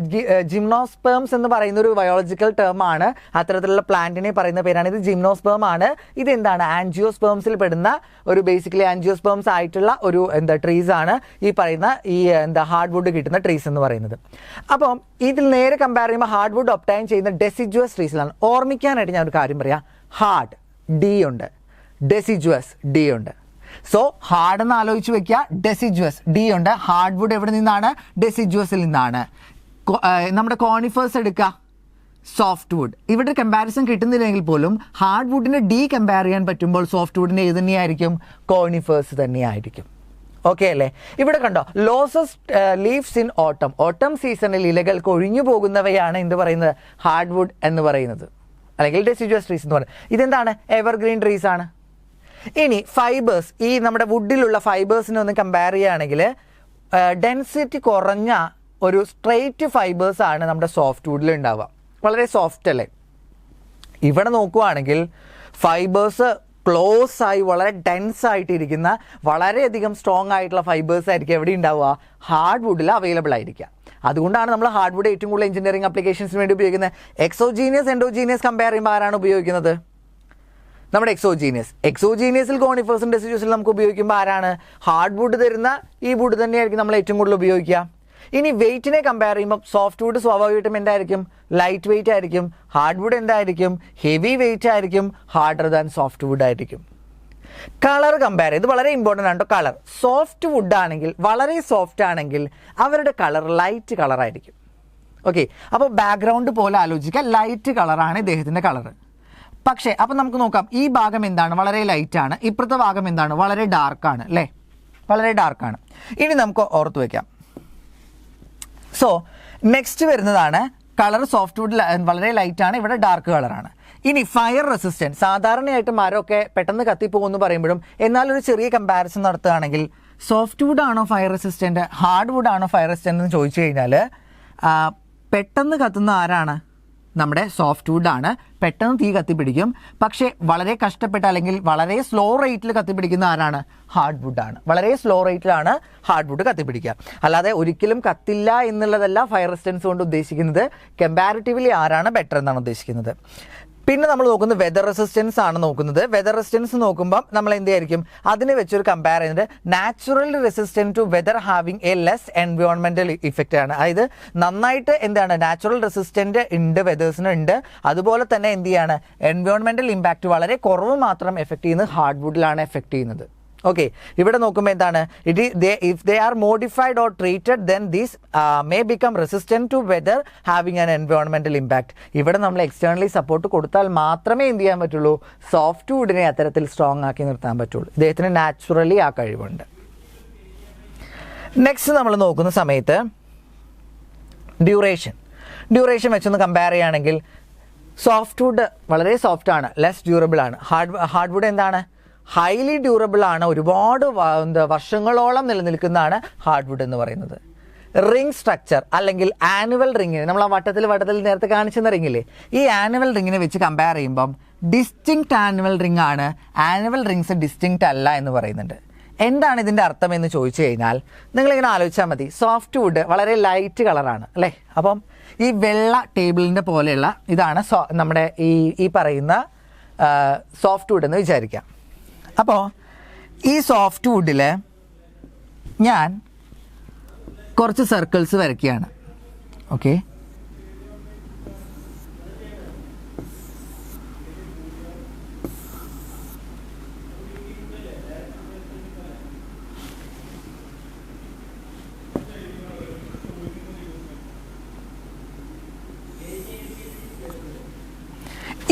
ജിംനോസ്പേംസ് എന്ന് പറയുന്ന ഒരു ബയോളജിക്കൽ ടേം ആണ്. അത്തരത്തിലുള്ള പ്ലാന്റിനെ പറയുന്ന പേരാണ് ഇത്, ജിംനോസ്പേം ആണ്. ഇതെന്താണ്, ആൻജിയോസ്പേംസിൽ പെടുന്ന ഒരു ബേസിക്കലി ആൻജിയോസ്പേംസ് ആയിട്ടുള്ള ഒരു ട്രീസ് ആണ് ഈ പറയുന്ന ഈ ഹാർഡ് വുഡ് കിട്ടുന്ന ട്രീസ് എന്ന് പറയുന്നത്. അപ്പം ഇതിൽ നേരെ കമ്പയർ ചെയ്യുമ്പോൾ ഹാർഡ് വുഡ് ഒബ്റ്റൈൻ ചെയ്യുന്ന ഡെസിഡ്യൂസ് ട്രീസിലാണ്. ഓർമ്മിക്കാനായിട്ട് ഞാൻ ഒരു കാര്യം പറയാം, ഹാർഡ് ഡി ഉണ്ട്, ഡെസിഡ്യൂസ് ഡി ഉണ്ട്. സോ ഹാർഡ് എന്ന് ആലോചിച്ച് വെക്കുക, ഡെസിഡ്യൂസ് ഡി ഉണ്ട്. ഹാർഡ് വുഡ് എവിടെ നിന്നാണ്, ഡെസിഡ്യൂസിൽ നിന്നാണ്. നമ്മുടെ കോണിഫേഴ്സ് എടുക്കുക, സോഫ്റ്റ് വുഡ്. ഇവിടെ കമ്പാരിസൺ കിട്ടുന്നില്ലെങ്കിൽ പോലും ഹാർഡ് വുഡിന് ഡി കമ്പയർ ചെയ്യാൻ പറ്റുമ്പോൾ സോഫ്റ്റ് വുഡിന് ഏത് തന്നെയായിരിക്കും, കോണിഫേഴ്സ് തന്നെയായിരിക്കും. ഓക്കെ അല്ലേ. ഇവിടെ കണ്ടോ, ലോസസ് ലീവ്സ് ഇൻ ഓട്ടം സീസണിൽ ഇലകൾ കൊഴിഞ്ഞു പോകുന്നവയാണ് എന്ത് പറയുന്നത്, ഹാർഡ് വുഡ് എന്ന് പറയുന്നത്, അല്ലെങ്കിൽ ഡെസിഡ്യൂസ് ട്രീസ് എന്ന് പറയുന്നത്. ഇതെന്താണ്, എവർഗ്രീൻ ട്രീസ് ആണ്. ഇനി ഫൈബേഴ്സ്, ഈ നമ്മുടെ വുഡിലുള്ള ഫൈബേഴ്സിനെ ഒന്ന് കമ്പയർ ചെയ്യുകയാണെങ്കിൽ ഡെൻസിറ്റി കുറഞ്ഞ ഒരു സ്ട്രെയിറ്റ് ഫൈബേഴ്സ് ആണ് നമ്മുടെ സോഫ്റ്റ് വുഡിൽ ഉണ്ടാവുക. വളരെ സോഫ്റ്റ് അല്ലേ. ഇവിടെ നോക്കുവാണെങ്കിൽ ഫൈബേഴ്സ് ക്ലോസ് ആയി വളരെ ഡെൻസ് ആയിട്ടിരിക്കുന്ന വളരെയധികം സ്ട്രോങ് ആയിട്ടുള്ള ഫൈബേഴ്സ് ആയിരിക്കും എവിടെ ഉണ്ടാവുക, ഹാർഡ് വുഡിൽ അവൈലബിൾ ആയിരിക്കുക. അതുകൊണ്ടാണ് നമ്മൾ ഹാർഡ് വുഡ് ഏറ്റവും കൂടുതൽ എഞ്ചിനീയറിംഗ് ആപ്ലിക്കേഷൻസിന് വേണ്ടി ഉപയോഗിക്കുന്നത്. എക്സോജീനിയസ് എൻഡോജീനിയസ് കമ്പയർ ചെയ്യുമ്പോൾ ആരാണ് ഉപയോഗിക്കുന്നത്, നമ്മുടെ എക്സോജീനിയസിൽ കോണിഫേഴ്സും ഡെസിഡ്യൂസിൽ നമുക്ക് ഉപയോഗിക്കുമ്പോൾ ആരാണ്, ഹാർഡ് വുഡ് തരുന്ന ഈ വുഡ് തന്നെയായിരിക്കും നമ്മൾ ഏറ്റവും കൂടുതൽ ഉപയോഗിക്കുക. ഇനി വെയിറ്റിനെ കമ്പയർ ചെയ്യുമ്പോൾ സോഫ്റ്റ് വുഡ് സ്വാഭാവികമായിട്ടും എന്തായിരിക്കും, ലൈറ്റ് വെയിറ്റ് ആയിരിക്കും. ഹാർഡ് വുഡ് എന്തായിരിക്കും, ഹെവി വെയിറ്റ് ആയിരിക്കും, ഹാർഡർ ദാൻ സോഫ്റ്റ് വുഡ് ആയിരിക്കും. കളർ കമ്പയർ ചെയ്ത് വളരെ ഇമ്പോർട്ടൻ്റ് ആണ് കളർ. സോഫ്റ്റ് വുഡ് ആണെങ്കിൽ, വളരെ സോഫ്റ്റ് ആണെങ്കിൽ അവരുടെ കളർ ലൈറ്റ് കളറായിരിക്കും. ഓക്കെ, അപ്പോൾ ബാക്ക്ഗ്രൗണ്ട് പോലെ ആലോചിക്കുക, ലൈറ്റ് കളറാണ് ഇദ്ദേഹത്തിൻ്റെ കളർ. പക്ഷേ അപ്പം നമുക്ക് നോക്കാം, ഈ ഭാഗം എന്താണ്, വളരെ ലൈറ്റാണ്. ഇപ്പുറത്തെ ഭാഗം എന്താണ്, വളരെ ഡാർക്കാണ് അല്ലേ, വളരെ ഡാർക്കാണ്. ഇനി നമുക്ക് ഓർത്ത് വയ്ക്കാം. സോ നെക്സ്റ്റ് വരുന്നതാണ് കളർ. സോഫ്റ്റ് വുഡ് വളരെ ലൈറ്റാണ്, ഇവിടെ ഡാർക്ക് കളറാണ്. ഇനി ഫയർ റെസിസ്റ്റൻസ്, സാധാരണയായിട്ട് മരമൊക്കെ പെട്ടെന്ന് കത്തിപ്പോകുമെന്ന് പറയുമ്പോഴും എന്നാലൊരു ചെറിയ കമ്പാരിസൺ നടത്തുകയാണെങ്കിൽ സോഫ്റ്റ് വുഡ് ആണോ ഫയർ റെസിസ്റ്റൻറ്റ്, ഹാർഡ് വുഡ് ആണോ ഫയർ റെസിസ്റ്റൻറ്റ് എന്ന് ചോദിച്ചു കഴിഞ്ഞാൽ പെട്ടെന്ന് കത്തുന്ന ആരാണ്, നമ്മുടെ സോഫ്റ്റ് വുഡാണ്. പെട്ടെന്ന് തീ കത്തിപ്പിടിക്കും. പക്ഷേ വളരെ കഷ്ടപ്പെട്ട അല്ലെങ്കിൽ വളരെ സ്ലോ റേറ്റിൽ കത്തിപ്പിടിക്കുന്ന ആരാണ്, ഹാർഡ് വുഡാണ്. വളരെ സ്ലോ റേറ്റിലാണ് ഹാർഡ് വുഡ് കത്തിപ്പിടിക്കുക. അല്ലാതെ ഒരിക്കലും കത്തില്ല എന്നുള്ളതല്ല ഫയർ റെസിസ്റ്റൻസ് കൊണ്ട് ഉദ്ദേശിക്കുന്നത്. കമ്പാരിറ്റീവ്ലി ആരാണ് ബെറ്റർ എന്നാണ് ഉദ്ദേശിക്കുന്നത്. പിന്നെ നമ്മൾ നോക്കുന്നത് വെതർ റെസിസ്റ്റൻസ് ആണ് നോക്കുന്നത്. വെതർ റെസിസ്റ്റൻസ് നോക്കുമ്പോൾ നമ്മൾ എന്തായിരിക്കും അതിനെ വെച്ചൊരു കമ്പയർ ചെയ്യുന്നത് natural resistant to weather having a less environmental effect ആണ്. അതായത് നന്നായിട്ട് എന്താണ് നാച്ചുറൽ റെസിസ്റ്റൻറ്റ് ഉണ്ട്, വെതേഴ്സിന് ഉണ്ട്. അതുപോലെ തന്നെ എന്ത് ചെയ്യാണ്, എൻവയോൺമെൻറ്റൽ ഇമ്പാക്റ്റ് വളരെ കുറവ് മാത്രം എഫക്റ്റ് ചെയ്യുന്നത് ഹാർഡ് വുഡിലാണ് എഫക്റ്റ് ചെയ്യുന്നത്. ഓക്കെ, ഇവിടെ നോക്കുമ്പോൾ എന്താണ്, if they are modified or treated then these may become resistant to weather having an environmental impact. ഇവിടെ നമ്മൾ എക്സ്റ്റേണലി സപ്പോർട്ട് കൊടുത്താൽ മാത്രമേ എന്ത് ചെയ്യാൻ പറ്റുള്ളൂ, സോഫ്റ്റ് വുഡിനെ അത്തരത്തിൽ സ്ട്രോങ് ആക്കി നിർത്താൻ പറ്റുള്ളൂ. ഇദ്ദേഹത്തിന് നാച്ചുറലി ആ കഴിവുണ്ട്. നെക്സ്റ്റ് നമ്മൾ നോക്കുന്ന സമയത്ത് ഡ്യൂറേഷൻ വെച്ചൊന്ന് കമ്പയർ ചെയ്യുകയാണെങ്കിൽ സോഫ്റ്റ് വുഡ് വളരെ സോഫ്റ്റ് ആണ്, ലെസ് ഡ്യൂറബിൾ ആണ്. ഹാർഡ് വുഡ് എന്താണ്, ഹൈലി ഡ്യൂറബിൾ ആണ്, ഒരുപാട് വർഷങ്ങളോളം നിലനിൽക്കുന്നതാണ് ഹാർഡ് വുഡ് എന്ന് പറയുന്നത്. റിംഗ് സ്ട്രക്ചർ അല്ലെങ്കിൽ ആനുവൽ റിങ്ങിന്, നമ്മൾ ആ വട്ടത്തിൽ നേരത്തെ കാണിച്ചെന്ന റിങ്ങില്ലേ, ഈ ആനുവൽ റിങ്ങിനെ വെച്ച് കമ്പയർ ചെയ്യുമ്പം ഡിസ്റ്റിങ്ക്റ്റ് ആനുവൽ റിംഗ് ആണ്, ആനുവൽ റിങ്സ് ഡിസ്റ്റിങ്ക്റ്റ് അല്ല എന്ന് പറയുന്നുണ്ട്. എന്താണ് ഇതിൻ്റെ അർത്ഥം എന്ന് ചോദിച്ചു കഴിഞ്ഞാൽ നിങ്ങളിങ്ങനെ ആലോചിച്ചാൽ മതി. സോഫ്റ്റ് വുഡ് വളരെ ലൈറ്റ് കളറാണ് അല്ലേ, അപ്പം ഈ വെള്ള ടേബിളിൻ്റെ പോലെയുള്ള ഇതാണ് നമ്മുടെ ഈ പറയുന്ന സോഫ്റ്റ് വുഡ് എന്ന് വിചാരിക്കാം. അപ്പോൾ ഈ സോഫ്റ്റ് വുഡിൽ ഞാൻ കുറച്ച് സർക്കിൾസ് വരയ്ക്കുകയാണ്. ഓക്കെ,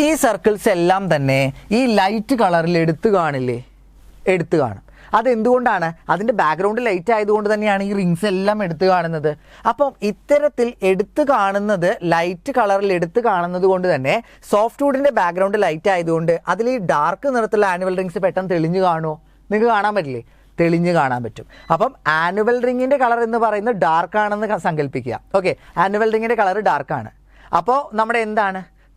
ഈ സർക്കിൾസ് എല്ലാം തന്നെ ഈ ലൈറ്റ് കളറിൽ എടുത്തു കാണും. അതെന്തുകൊണ്ടാണ്, അതിൻ്റെ ബാക്ക്ഗ്രൗണ്ട് ലൈറ്റ് ആയതുകൊണ്ട് തന്നെയാണ് ഈ റിങ്സ് എല്ലാം എടുത്തു കാണുന്നത്. അപ്പം ഇത്തരത്തിൽ എടുത്തു കാണുന്നത്, ലൈറ്റ് കളറിൽ എടുത്തു കാണുന്നത് കൊണ്ട് തന്നെ സോഫ്റ്റ് വുഡിൻ്റെ ബാക്ക്ഗ്രൗണ്ട് ലൈറ്റ് ആയതുകൊണ്ട് അതിൽ ഈ ഡാർക്ക് നിറത്തിലുള്ള ആനുവൽ റിങ്സ് പെട്ടെന്ന് തെളിഞ്ഞു കാണുമോ, നിങ്ങൾക്ക് കാണാൻ പറ്റില്ലേ, തെളിഞ്ഞ് കാണാൻ പറ്റും. അപ്പം ആനുവൽ റിങ്ങിൻ്റെ കളർ എന്ന് പറയുന്നത് ഡാർക്കാണെന്ന് സങ്കല്പിക്കുക. ഓക്കെ, ആനുവൽ റിങ്ങിൻ്റെ കളർ ഡാർക്കാണ്. അപ്പോൾ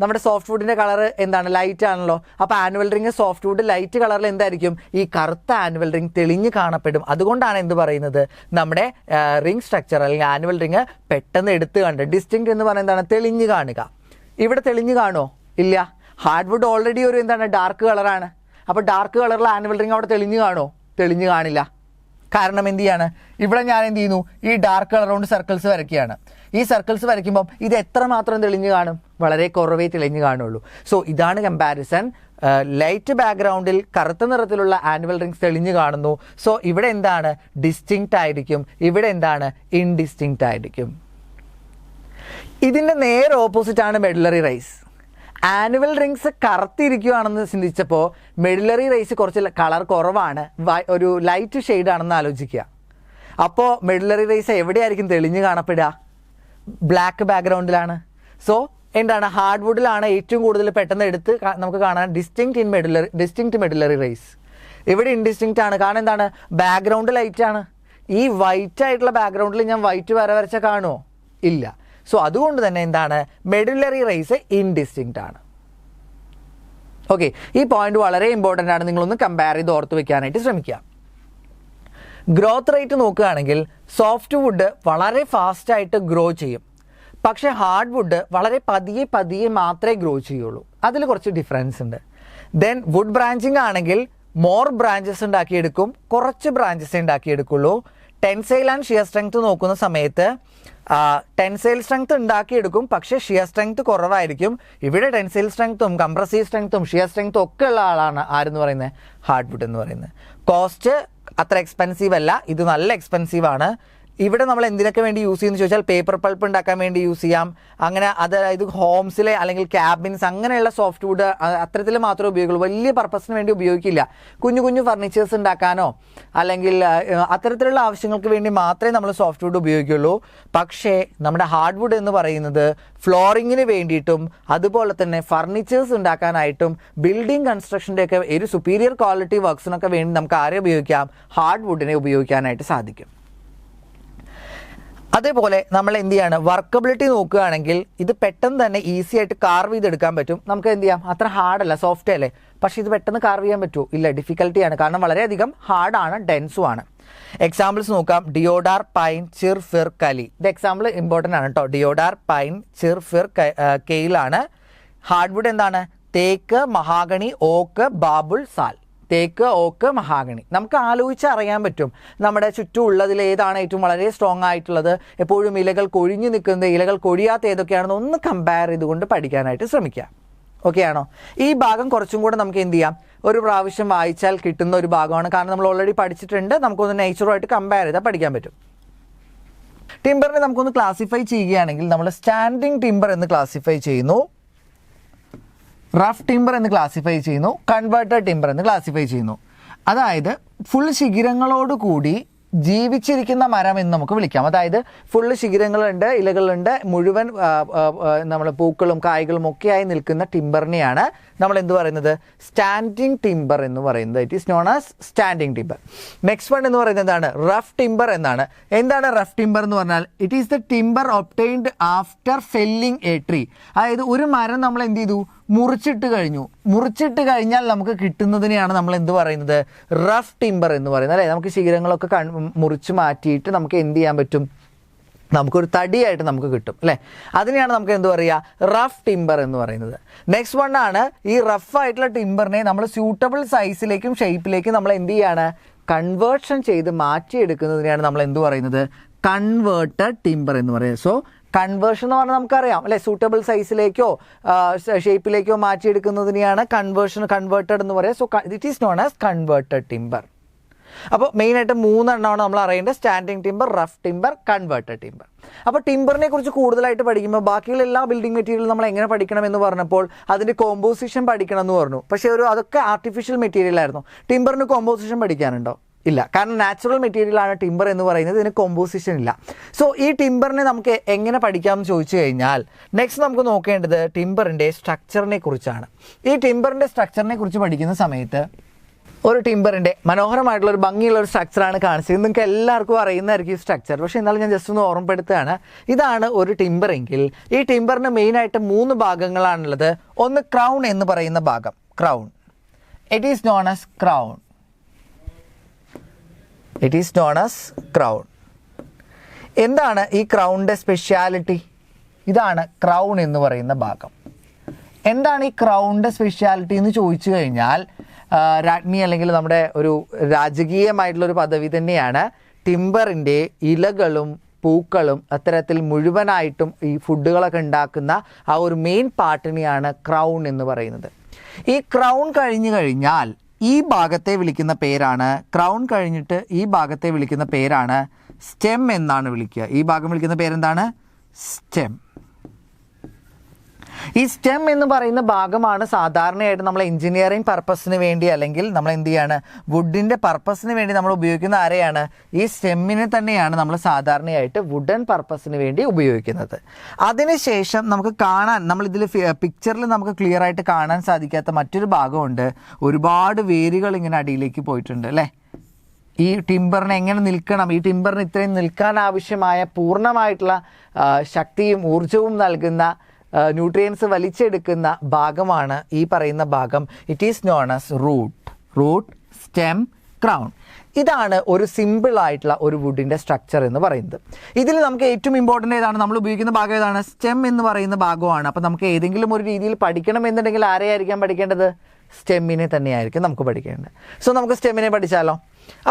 നമ്മുടെ സോഫ്റ്റ് വുഡിൻ്റെ കളർ എന്താണ്, ലൈറ്റ് ആണല്ലോ. അപ്പോൾ annual ring soft wood light കളറിൽ എന്തായിരിക്കും, ഈ കറുത്ത ആനുവൽ റിങ് തെളിഞ്ഞ് കാണപ്പെടും. അതുകൊണ്ടാണ് എന്ത് പറയുന്നത്, നമ്മുടെ റിംഗ് സ്ട്രക്ചർ അല്ലെങ്കിൽ ആനുവൽ റിങ് പെട്ടെന്ന് എടുത്ത് കണ്ട്, ഡിസ്റ്റിങ്ക്റ്റ് എന്ന് പറയുന്നത് എന്താണ്, തെളിഞ്ഞ് കാണുക. ഇവിടെ തെളിഞ്ഞ് കാണുമോ, ഇല്ല. ഹാർഡ് വുഡ് ഓൾറെഡി ഒരു എന്താണ്, ഡാർക്ക് കളറാണ്. അപ്പോൾ ഡാർക്ക് കളറിൽ ആനുവൽ റിങ് അവിടെ തെളിഞ്ഞ് കാണുമോ, തെളിഞ്ഞ് കാണില്ല. കാരണം എന്ത് ചെയ്യാണ്, ഇവിടെ ഞാൻ എന്ത് ചെയ്യുന്നു, ഈ ഡാർക്ക് കളർ കൊണ്ട് സർക്കിൾസ് വരയ്ക്കുകയാണ്. ഈ സർക്കിൾസ് വരയ്ക്കുമ്പം ഇത് എത്രമാത്രം തെളിഞ്ഞ് കാണും, വളരെ കുറവേ തെളിഞ്ഞ് കാണുള്ളൂ. സോ ഇതാണ് കമ്പാരിസൺ. ലൈറ്റ് ബാക്ക്ഗ്രൗണ്ടിൽ കറുത്ത നിറത്തിലുള്ള ആനുവൽ റിങ്സ് തെളിഞ്ഞ് കാണുന്നു. സോ ഇവിടെ എന്താണ്, ഡിസ്റ്റിങ്ക്റ്റ് ആയിരിക്കും, ഇവിടെ എന്താണ്, ഇൻഡിസ്റ്റിങ്ക്റ്റ് ആയിരിക്കും. ഇതിൻ്റെ നേരെ ഓപ്പോസിറ്റ് ആണ് മെഡുലറി റൈസ്. ആനുവൽ റിങ്സ് കറുത്തിരിക്കുകയാണെന്ന് ചിന്തിച്ചപ്പോൾ മെഡുലറി റൈസ് കുറച്ച് കളർ കുറവാണ്, ഒരു ലൈറ്റ് ഷെയ്ഡാണെന്ന് ആലോചിക്കുക. അപ്പോൾ മെഡുലറി റൈസ് എവിടെയായിരിക്കും തെളിഞ്ഞ് കാണപ്പെടുക, ബ്ലാക്ക് ബാക്ക്ഗ്രൗണ്ടിലാണ്. സോ എന്താണ്, ഹാർഡ് വുഡിലാണ് ഏറ്റവും കൂടുതൽ പെട്ടെന്ന് എടുത്ത് നമുക്ക് കാണാൻ ഡിസ്റ്റിങ്ക്റ്റ് മെഡുലറി റൈസ്. ഇവിടെ ഇൻഡിസ്റ്റിങ്ക്റ്റ് ആണ്. കാരണം എന്താണ്, ബാക്ക്ഗ്രൗണ്ട് ലൈറ്റ് ആണ്. ഈ വൈറ്റ് ആയിട്ടുള്ള ബാക്ക്ഗ്രൗണ്ടിൽ ഞാൻ വൈറ്റ് വരച്ചാൽ കാണുമോ, ഇല്ല. സോ അതുകൊണ്ട് തന്നെ എന്താണ്, മെഡുലറി റൈസ് ഇൻഡിസ്റ്റിങ്ക്റ്റ് ആണ്. ഓക്കെ, ഈ പോയിന്റ് വളരെ ഇമ്പോർട്ടൻ്റ് ആണ്. നിങ്ങളൊന്ന് കമ്പയർ ചെയ്ത് ഓർത്ത് വെക്കാനായിട്ട് ശ്രമിക്കുക. ഗ്രോത്ത് റേറ്റ് നോക്കുകയാണെങ്കിൽ സോഫ്റ്റ് വുഡ് വളരെ ഫാസ്റ്റായിട്ട് ഗ്രോ ചെയ്യും, പക്ഷേ ഹാർഡ് വുഡ് വളരെ പതിയെ മാത്രമേ ഗ്രോ ചെയ്യുള്ളൂ. അതിൽ കുറച്ച് ഡിഫറൻസ് ഉണ്ട്. ദെൻ വുഡ് ബ്രാഞ്ചിങ് ആണെങ്കിൽ മോർ ബ്രാഞ്ചസ് ഉണ്ടാക്കിയെടുക്കും, കുറച്ച് ബ്രാഞ്ചസ് ഉണ്ടാക്കിയെടുക്കുള്ളൂ. ടെൻസൈൽ ആൻഡ് ഷിയർ സ്ട്രെങ്ത് നോക്കുന്ന സമയത്ത് ടെൻസൈൽ സ്ട്രെങ്ത് ഉണ്ടാക്കിയെടുക്കും, പക്ഷേ ഷിയർ സ്ട്രെങ്ത് കുറവായിരിക്കും. ഇവിടെ ടെൻസൈൽ സ്ട്രെങ്ത്തും കംപ്രസീവ് സ്ട്രെങ്ത്തും ഷിയർ സ്ട്രെങ്ത്തും ഒക്കെ ഉള്ള ആളാണ് ആരെന്ന് പറയുന്നത്, ഹാർഡ് വുഡ് എന്ന് പറയുന്നത്. കോസ്റ്റ് അത്ര എക്സ്പെൻസീവ് അല്ല, ഇത് നല്ല എക്സ്പെൻസീവ് ആണ്. ഇവിടെ നമ്മൾ എന്തിനൊക്കെ വേണ്ടി യൂസ് ചെയ്യുമെന്ന് ചോദിച്ചാൽ പേപ്പർ പൾപ്പ് ഉണ്ടാക്കാൻ വേണ്ടി യൂസ് ചെയ്യാം. അങ്ങനെ അതായത് ഹോംസിലെ അല്ലെങ്കിൽ ക്യാബിൻസ് അങ്ങനെയുള്ള സോഫ്റ്റ് വുഡ് അത്തരത്തിൽ മാത്രമേ ഉപയോഗിക്കുള്ളൂ. വലിയ പർപ്പസിന് വേണ്ടി ഉപയോഗിക്കില്ല. കുഞ്ഞു ഫർണിച്ചേഴ്സ് ഉണ്ടാക്കാനോ അല്ലെങ്കിൽ അത്തരത്തിലുള്ള ആവശ്യങ്ങൾക്ക് വേണ്ടി മാത്രമേ നമ്മൾ സോഫ്റ്റ് വുഡ് ഉപയോഗിക്കുള്ളൂ. പക്ഷേ നമ്മുടെ ഹാർഡ് വുഡ് എന്ന് പറയുന്നത് ഫ്ലോറിങ്ങിന് വേണ്ടിയിട്ടും അതുപോലെ തന്നെ ഫർണിച്ചേഴ്സ് ഉണ്ടാക്കാനായിട്ടും ബിൽഡിംഗ് കൺസ്ട്രക്ഷൻ്റെയൊക്കെ ഒരു സുപ്പീരിയർ ക്വാളിറ്റി വർക്ക്സിനൊക്കെ വേണ്ടി നമുക്ക് ആരെ ഉപയോഗിക്കാം, ഹാർഡ് വുഡിനെ ഉപയോഗിക്കാനായിട്ട് സാധിക്കും. അതേപോലെ നമ്മൾ എന്ത് ചെയ്യാണ്, വർക്കബിലിറ്റി നോക്കുകയാണെങ്കിൽ ഇത് പെട്ടെന്ന് തന്നെ ഈസി ആയിട്ട് കാർവ് ചെയ്തെടുക്കാൻ പറ്റും. നമുക്ക് എന്ത് ചെയ്യാം, അത്ര ഹാർഡല്ല, സോഫ്റ്റ് അല്ലേ, പക്ഷേ ഇത് പെട്ടെന്ന് കാർവ് ചെയ്യാൻ പറ്റുമോ, ഇല്ല, ഡിഫിക്കൽട്ടിയാണ്. കാരണം വളരെയധികം ഹാർഡാണ്, ഡെൻസും ആണ്. എക്സാമ്പിൾസ് നോക്കാം. ഡിയോഡാർ, പൈൻ, ചിർ, ഫിർ, കലി. ഇത് എക്സാമ്പിൾ ഇമ്പോർട്ടൻ്റ് ആണ് കേട്ടോ. ഡിയോഡാർ, പൈൻ, ചിർ, ഫിർ, കെയിലാണ്. ഹാർഡ് വുഡ് എന്താണ്, തേക്ക്, മഹാഗണി, ഓക്ക്, ബാബുൾ, സാൽ. തേക്ക്, ഓക്ക്, മഹാഗണി. നമുക്ക് ആലോചിച്ച് അറിയാൻ പറ്റും നമ്മുടെ ചുറ്റും ഉള്ളതിൽ ഏതാണ് ഏറ്റവും വളരെ സ്ട്രോങ് ആയിട്ടുള്ളത്, എപ്പോഴും ഇലകൾ കൊഴിഞ്ഞു നിൽക്കുന്നത്, ഇലകൾ കൊഴിയാത്ത ഏതൊക്കെയാണെന്ന് ഒന്ന് കമ്പയർ ചെയ്തുകൊണ്ട് പഠിക്കാനായിട്ട് ശ്രമിക്കുക. ഓക്കെ ആണോ? ഈ ഭാഗം കുറച്ചും കൂടെ നമുക്ക് എന്ത് ചെയ്യാം, ഒരു പ്രാവശ്യം വായിച്ചാൽ കിട്ടുന്ന ഒരു ഭാഗമാണ്. കാരണം നമ്മൾ ഓൾറെഡി പഠിച്ചിട്ടുണ്ട്, നമുക്കൊന്ന് നേച്ചറുമായിട്ട് കമ്പയർ ചെയ്താൽ പഠിക്കാൻ പറ്റും. ടിമ്പറിനെ നമുക്കൊന്ന് ക്ലാസിഫൈ ചെയ്യുകയാണെങ്കിൽ നമ്മൾ സ്റ്റാൻഡിങ് ടിമ്പർ എന്ന് ക്ലാസിഫൈ ചെയ്യുന്നു, റഫ് ടിമ്പർ എന്ന് ക്ലാസിഫൈ ചെയ്യുന്നു, കൺവേർട്ടഡ് ടിമ്പർ എന്ന് ക്ലാസിഫൈ ചെയ്യുന്നു. അതായത് ഫുൾ ശിഖിരങ്ങളോട് കൂടി ജീവിച്ചിരിക്കുന്ന മരം എന്ന് നമുക്ക് വിളിക്കാം. അതായത് ഫുള്ള് ശിഖിരങ്ങളുണ്ട്, ഇലകളുണ്ട്, മുഴുവൻ നമ്മൾ പൂക്കളും കായ്കളും ഒക്കെയായി നിൽക്കുന്ന ടിമ്പറിനെയാണ് നമ്മൾ എന്ത് പറയുന്നത്? സ്റ്റാൻഡിങ് ടിമ്പർ എന്ന് പറയുന്നത്. It is known as standing timber. Next one എന്ന് പറയുന്നത് എന്താണ്? റഫ് ടിമ്പർ എന്നാണ്. എന്താണ് റഫ് ടിമ്പർ എന്ന് പറഞ്ഞാൽ? It is the timber obtained after felling A tree. അതായത് ഒരു മരം നമ്മൾ എന്ത് ചെയ്തു? മുറിച്ചിട്ട് കഴിഞ്ഞാൽ നമുക്ക് കിട്ടുന്നതിനെയാണ് നമ്മൾ എന്ത് പറയുന്നത്? റഫ് ടിമ്പർ എന്ന് പറയുന്നത്, അല്ലേ? നമുക്ക് ശിഖരങ്ങളൊക്കെ മുറിച്ച് മാറ്റിയിട്ട് നമുക്ക് എന്ത് ചെയ്യാൻ പറ്റും? നമുക്കൊരു തടിയായിട്ട് നമുക്ക് കിട്ടും, അല്ലേ? അതിനെയാണ് നമുക്ക് എന്ത് പറയുക? റഫ് ടിമ്പർ എന്ന് പറയുന്നത്. നെക്സ്റ്റ് വൺ ആണ് ഈ റഫ് ആയിട്ടുള്ള ടിമ്പറിനെ നമ്മൾ സ്യൂട്ടബിൾ സൈസിലേക്കും ഷേപ്പിലേക്കും നമ്മൾ എന്ത് ചെയ്യാണ്? കൺവേർഷൻ ചെയ്ത് മാറ്റിയെടുക്കുന്നതിനെയാണ് നമ്മൾ എന്ത് പറയുന്നത്? കൺവേർട്ടഡ് ടിമ്പർ എന്ന് പറയുന്നത്. സോ കൺവേർഷൻ എന്ന് പറഞ്ഞാൽ നമുക്കറിയാം, അല്ലെ? സൂട്ടബിൾ സൈസിലേക്കോ ഷേപ്പിലേക്കോ മാറ്റിയെടുക്കുന്നതിനെയാണ് കൺവേർട്ടഡ് എന്ന് പറയുക. So it is known as converted timber. അപ്പോൾ മെയിനായിട്ട് 3 എണ്ണമാണ് നമ്മൾ അറിയേണ്ടത്: standing timber, rough timber, converted timber. അപ്പോൾ ടിമ്പറിനെ കുറിച്ച് കൂടുതലായിട്ട് പഠിക്കുമ്പോൾ ബാക്കിയുള്ള എല്ലാ ബിൽഡിംഗ് മെറ്റീരിയലും നമ്മൾ എങ്ങനെ പഠിക്കണം എന്ന് പറഞ്ഞപ്പോൾ അതിൻ്റെ കോമ്പോസിഷൻ പഠിക്കണം എന്ന് പറഞ്ഞു. പക്ഷേ അതൊക്കെ ആർട്ടിഫിഷ്യൽ മെറ്റീരിയൽ ആയിരുന്നു. ടിമ്പറിന് കോമ്പോസിഷൻ പഠിക്കാനുണ്ടോ? ഇല്ല. കാരണം നാച്ചുറൽ മെറ്റീരിയലാണ് ടിമ്പർ എന്ന് പറയുന്നത്, ഇതിന് കോമ്പോസിഷൻ ഇല്ല. സോ ഈ ടിമ്പറിനെ നമുക്ക് എങ്ങനെ പഠിക്കാമെന്ന് ചോദിച്ചു കഴിഞ്ഞാൽ നെക്സ്റ്റ് നമുക്ക് നോക്കേണ്ടത് ടിമ്പറിൻ്റെ സ്ട്രക്ചറിനെ കുറിച്ചാണ്. ഈ ടിമ്പറിൻ്റെ സ്ട്രക്ചറിനെ കുറിച്ച് പഠിക്കുന്ന സമയത്ത് ഒരു ടിമ്പറിൻ്റെ മനോഹരമായിട്ടുള്ള ഒരു ഭംഗിയുള്ള ഒരു സ്ട്രക്ചറാണ് കാണിച്ചത്. നിങ്ങൾക്ക് എല്ലാവർക്കും അറിയുന്നതായിരിക്കും ഈ സ്ട്രക്ചർ, പക്ഷേ എന്നാലും ഞാൻ ജസ്റ്റ് ഒന്ന് ഓർമ്മപ്പെടുത്തുകയാണ്. ഇതാണ് ഒരു ടിമ്പർ എങ്കിൽ ഈ ടിമ്പറിന് മെയിനായിട്ട് 3 ഭാഗങ്ങളാണുള്ളത്. ഒന്ന് ക്രൗൺ എന്ന് പറയുന്ന ഭാഗം, crown. It is known as crown. It is known as crown. എന്താണ് ഈ ക്രൗണിൻ്റെ സ്പെഷ്യാലിറ്റി? ഇതാണ് ക്രൗൺ എന്ന് പറയുന്ന ഭാഗം. എന്താണ് ഈ ക്രൗണിൻ്റെ സ്പെഷ്യാലിറ്റി എന്ന് ചോദിച്ചു കഴിഞ്ഞാൽ രാജ്ഞി അല്ലെങ്കിൽ നമ്മുടെ ഒരു രാജകീയമായിട്ടുള്ളൊരു പദവി തന്നെയാണ്. ടിമ്പറിൻ്റെ ഇലകളും പൂക്കളും അത്തരത്തിൽ മുഴുവനായിട്ടും ഈ ഫുഡുകളൊക്കെ ഉണ്ടാക്കുന്ന ആ ഒരു മെയിൻ പാർട്ടിനെയാണ് ക്രൗൺ എന്ന് പറയുന്നത്. ഈ ക്രൗൺ കഴിഞ്ഞു കഴിഞ്ഞാൽ ഈ ഭാഗത്തെ വിളിക്കുന്ന പേരാണ്, ക്രൗൺ കഴിഞ്ഞിട്ട് ഈ ഭാഗത്തെ വിളിക്കുന്ന പേരാണ് സ്റ്റെം എന്നാണ് വിളിക്കുക. ഈ ഭാഗം വിളിക്കുന്ന പേരെന്താണ്? സ്റ്റെം. ഈ സ്റ്റെം എന്ന് പറയുന്ന ഭാഗമാണ് സാധാരണയായിട്ട് നമ്മൾ എഞ്ചിനീയറിംഗ് പർപ്പസിന് വേണ്ടി അല്ലെങ്കിൽ നമ്മൾ എന്ത് ചെയ്യാണ്, വുഡിൻ്റെ പർപ്പസിന് വേണ്ടി നമ്മൾ ഉപയോഗിക്കുന്ന ആരെയാണ്? ഈ സ്റ്റെമ്മിനെ തന്നെയാണ് നമ്മൾ സാധാരണയായിട്ട് വുഡൻ പർപ്പസിന് വേണ്ടി ഉപയോഗിക്കുന്നത്. അതിനുശേഷം നമുക്ക് കാണാൻ, നമ്മളിതിൽ പിക്ചറിൽ നമുക്ക് ക്ലിയർ ആയിട്ട് കാണാൻ സാധിക്കാത്ത മറ്റൊരു ഭാഗമുണ്ട്. ഒരുപാട് വേരുകൾ ഇങ്ങനെ അടിയിലേക്ക് പോയിട്ടുണ്ട്, അല്ലേ? ഈ ടിമ്പറിന് എങ്ങനെ നിൽക്കണം, ഈ ടിമ്പറിന് ഇത്രയും നിൽക്കാൻ ആവശ്യമായ പൂർണ്ണമായിട്ടുള്ള ശക്തിയും ഊർജവും നൽകുന്ന ന്യൂട്രിയൻസ് വലിച്ചെടുക്കുന്ന ഭാഗമാണ് ഈ പറയുന്ന ഭാഗം. It is known as root, stem, crown. ഇതാണ് ഒരു സിമ്പിൾ ആയിട്ടുള്ള ഒരു വുഡിൻ്റെ സ്ട്രക്ചർ എന്ന് പറയുന്നത്. ഇതിൽ നമുക്ക് ഏറ്റവും ഇമ്പോർട്ടൻ്റ് ഏതാണ്? നമ്മൾ ഉപയോഗിക്കുന്ന ഭാഗം ഏതാണ്? സ്റ്റെം എന്ന് പറയുന്ന ഭാഗമാണ്. അപ്പോൾ നമുക്ക് ഏതെങ്കിലും ഒരു രീതിയിൽ പഠിക്കണം എന്നുണ്ടെങ്കിൽ ആരെയായിരിക്കാം പഠിക്കേണ്ടത്? സ്റ്റെമ്മിനെ തന്നെയായിരിക്കും നമുക്ക് പഠിക്കേണ്ടത്. സോ നമുക്ക് സ്റ്റെമ്മിനെ പഠിച്ചാലോ?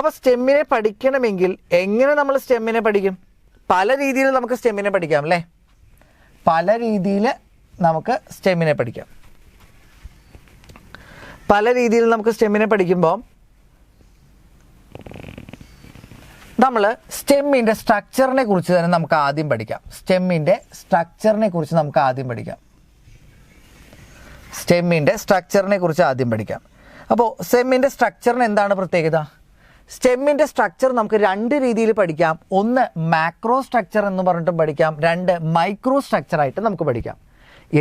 അപ്പോൾ സ്റ്റെമ്മിനെ പഠിക്കണമെങ്കിൽ എങ്ങനെ നമ്മൾ സ്റ്റെമ്മിനെ പഠിക്കും? പല രീതിയിൽ നമുക്ക് സ്റ്റെമ്മിനെ പഠിക്കാം, അല്ലേ? പല രീതിയിൽ നമുക്ക് സ്റ്റെമ്മിനെ പഠിക്കാം. പല രീതിയിൽ നമുക്ക് സ്റ്റെമ്മിനെ പഠിക്കുമ്പോൾ നമ്മൾ സ്റ്റെമ്മിൻ്റെ സ്ട്രക്ചറിനെ കുറിച്ച് തന്നെ നമുക്ക് ആദ്യം പഠിക്കാം. സ്റ്റെമ്മിൻ്റെ സ്ട്രക്ചറിനെ കുറിച്ച് നമുക്ക് ആദ്യം പഠിക്കാം. സ്റ്റെമ്മിൻ്റെ സ്ട്രക്ചറിനെ കുറിച്ച് ആദ്യം പഠിക്കാം. അപ്പോൾ സ്റ്റെമ്മിൻ്റെ സ്ട്രക്ചറിന് എന്താണ് പ്രത്യേകത? സ്റ്റെമ്മിൻ്റെ സ്ട്രക്ചർ നമുക്ക് 2 രീതിയിൽ പഠിക്കാം. ഒന്ന് മാക്രോ സ്ട്രക്ചർ എന്ന് പറഞ്ഞിട്ടും പഠിക്കാം, 2 മൈക്രോ സ്ട്രക്ചറായിട്ട് നമുക്ക് പഠിക്കാം.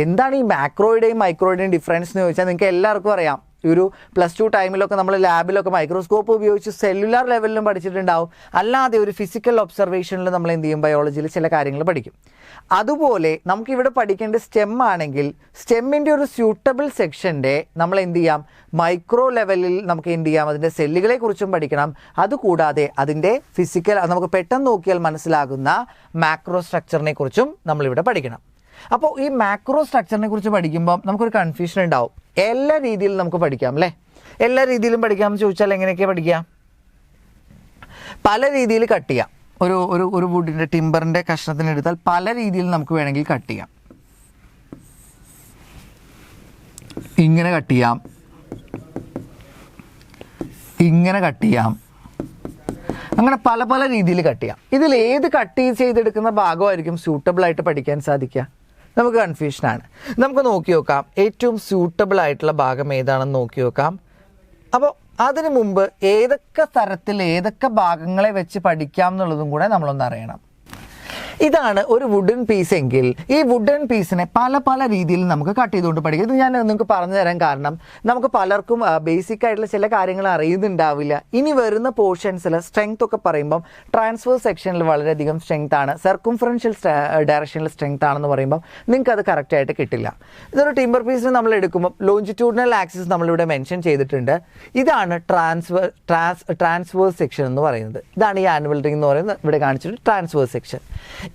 എന്താണ് ഈ മാക്രോയുടെയും മൈക്രോയുടെയും ഡിഫറൻസ് എന്ന് ചോദിച്ചാൽ നിങ്ങൾക്ക് എല്ലാവർക്കും അറിയാം. ഒരു +2 ടൈമിലൊക്കെ നമ്മൾ ലാബിലൊക്കെ മൈക്രോസ്കോപ്പ് ഉപയോഗിച്ച് സെല്ലുലാർ ലെവലിലും പഠിച്ചിട്ടുണ്ടാവും. അല്ലാതെ ഒരു ഫിസിക്കൽ ഒബ്സർവേഷനിൽ നമ്മൾ എന്ത് ചെയ്യും? ബയോളജിയിൽ ചില കാര്യങ്ങൾ പഠിക്കും. അതുപോലെ നമുക്കിവിടെ പഠിക്കേണ്ട സ്റ്റെം ആണെങ്കിൽ സ്റ്റെമ്മിൻ്റെ ഒരു സ്യൂട്ടബിൾ സെക്ഷൻ്റെ നമ്മൾ എന്ത് ചെയ്യാം? മൈക്രോ ലെവലിൽ നമുക്ക് എന്ത് ചെയ്യാം? അതിൻ്റെ സെല്ലുകളെ കുറിച്ചും പഠിക്കണം. അതുകൂടാതെ അതിൻ്റെ ഫിസിക്കൽ, നമുക്ക് പെട്ടെന്ന് നോക്കിയാൽ മനസ്സിലാകുന്ന മാക്രോ സ്ട്രക്ചറിനെ കുറിച്ചും നമ്മളിവിടെ പഠിക്കണം. അപ്പോൾ ഈ മാക്രോ സ്ട്രക്ചറിനെ കുറിച്ച് പഠിക്കുമ്പോൾ നമുക്കൊരു കൺഫ്യൂഷൻ ഉണ്ടാവും. എല്ലാ രീതിയിലും നമുക്ക് പഠിക്കാം, അല്ലേ? എല്ലാ രീതിയിലും പഠിക്കാമെന്ന് ചോദിച്ചാൽ എങ്ങനെയൊക്കെയാണ് പഠിക്കാം? പല രീതിയിൽ കട്ട് ചെയ്യാം. ഒരു വുഡിൻ്റെ ടിമ്പറിൻ്റെ കഷ്ണത്തിന് എടുത്താൽ പല രീതിയിൽ നമുക്ക് വേണമെങ്കിൽ കട്ട് ചെയ്യാം. ഇങ്ങനെ കട്ട് ചെയ്യാം, ഇങ്ങനെ കട്ട് ചെയ്യാം, അങ്ങനെ പല പല രീതിയിൽ കട്ട് ചെയ്യാം. ഇതിൽ ഏത് കട്ട് ചെയ്തെടുക്കുന്ന ഭാഗമായിരിക്കും സ്യൂട്ടബിൾ ആയിട്ട് പഠിക്കാൻ സാധിക്കുക? നമുക്ക് കൺഫ്യൂഷനാണ്. നമുക്ക് നോക്കി നോക്കാം ഏറ്റവും സ്യൂട്ടബിൾ ആയിട്ടുള്ള ഭാഗം ഏതാണെന്ന് നോക്കി നോക്കാം. അപ്പോൾ അതിനു മുമ്പ് ഏതൊക്കെ തരത്തിൽ ഏതൊക്കെ ഭാഗങ്ങളെ വെച്ച് പഠിക്കാം എന്നുള്ളതും കൂടെ നമ്മളൊന്ന് അറിയണം. ഇതാണ് ഒരു വുഡൻ പീസ് എങ്കിൽ ഈ വുഡൻ പീസിനെ പല പല രീതിയിൽ നമുക്ക് കട്ട് ചെയ്തുകൊണ്ട് പഠിക്കാം. ഇത് ഞാൻ നിങ്ങൾക്ക് പറഞ്ഞു തരാൻ കാരണം നമുക്ക് പലർക്കും ബേസിക് ആയിട്ടുള്ള ചില കാര്യങ്ങൾ അറിയുന്നുണ്ടാവില്ല. ഇനി വരുന്ന പോർഷൻസിൽ സ്ട്രെങ്ത് ഒക്കെ പറയുമ്പം ട്രാൻസ്ഫേഴ്സ് സെക്ഷനിൽ വളരെയധികം സ്ട്രെങ്ത് ആണ്, സർക്കുംഫറൻഷ്യൽ ഡയറക്ഷനിൽ സ്ട്രെങ്ത് ആണെന്ന് പറയുമ്പോൾ നിങ്ങൾക്ക് അത് കറക്റ്റായിട്ട് കിട്ടില്ല. ഇതൊരു ടിമ്പർ പീസിന് നമ്മൾ എടുക്കുമ്പോൾ ലോഞ്ചിറ്റ്യൂഡിനൽ ആക്സിസ് നമ്മളിവിടെ മെൻഷൻ ചെയ്തിട്ടുണ്ട്. ഇതാണ് ട്രാൻസ്ഫേഴ്സ് സെക്ഷൻ എന്ന് പറയുന്നത്. ഇതാണ് ഈ ആനുവൽ റിംഗ് എന്ന് പറയുന്നത്, ഇവിടെ കാണിച്ചിട്ട് ട്രാൻസ്ഫേഴ്സ് സെക്ഷൻ.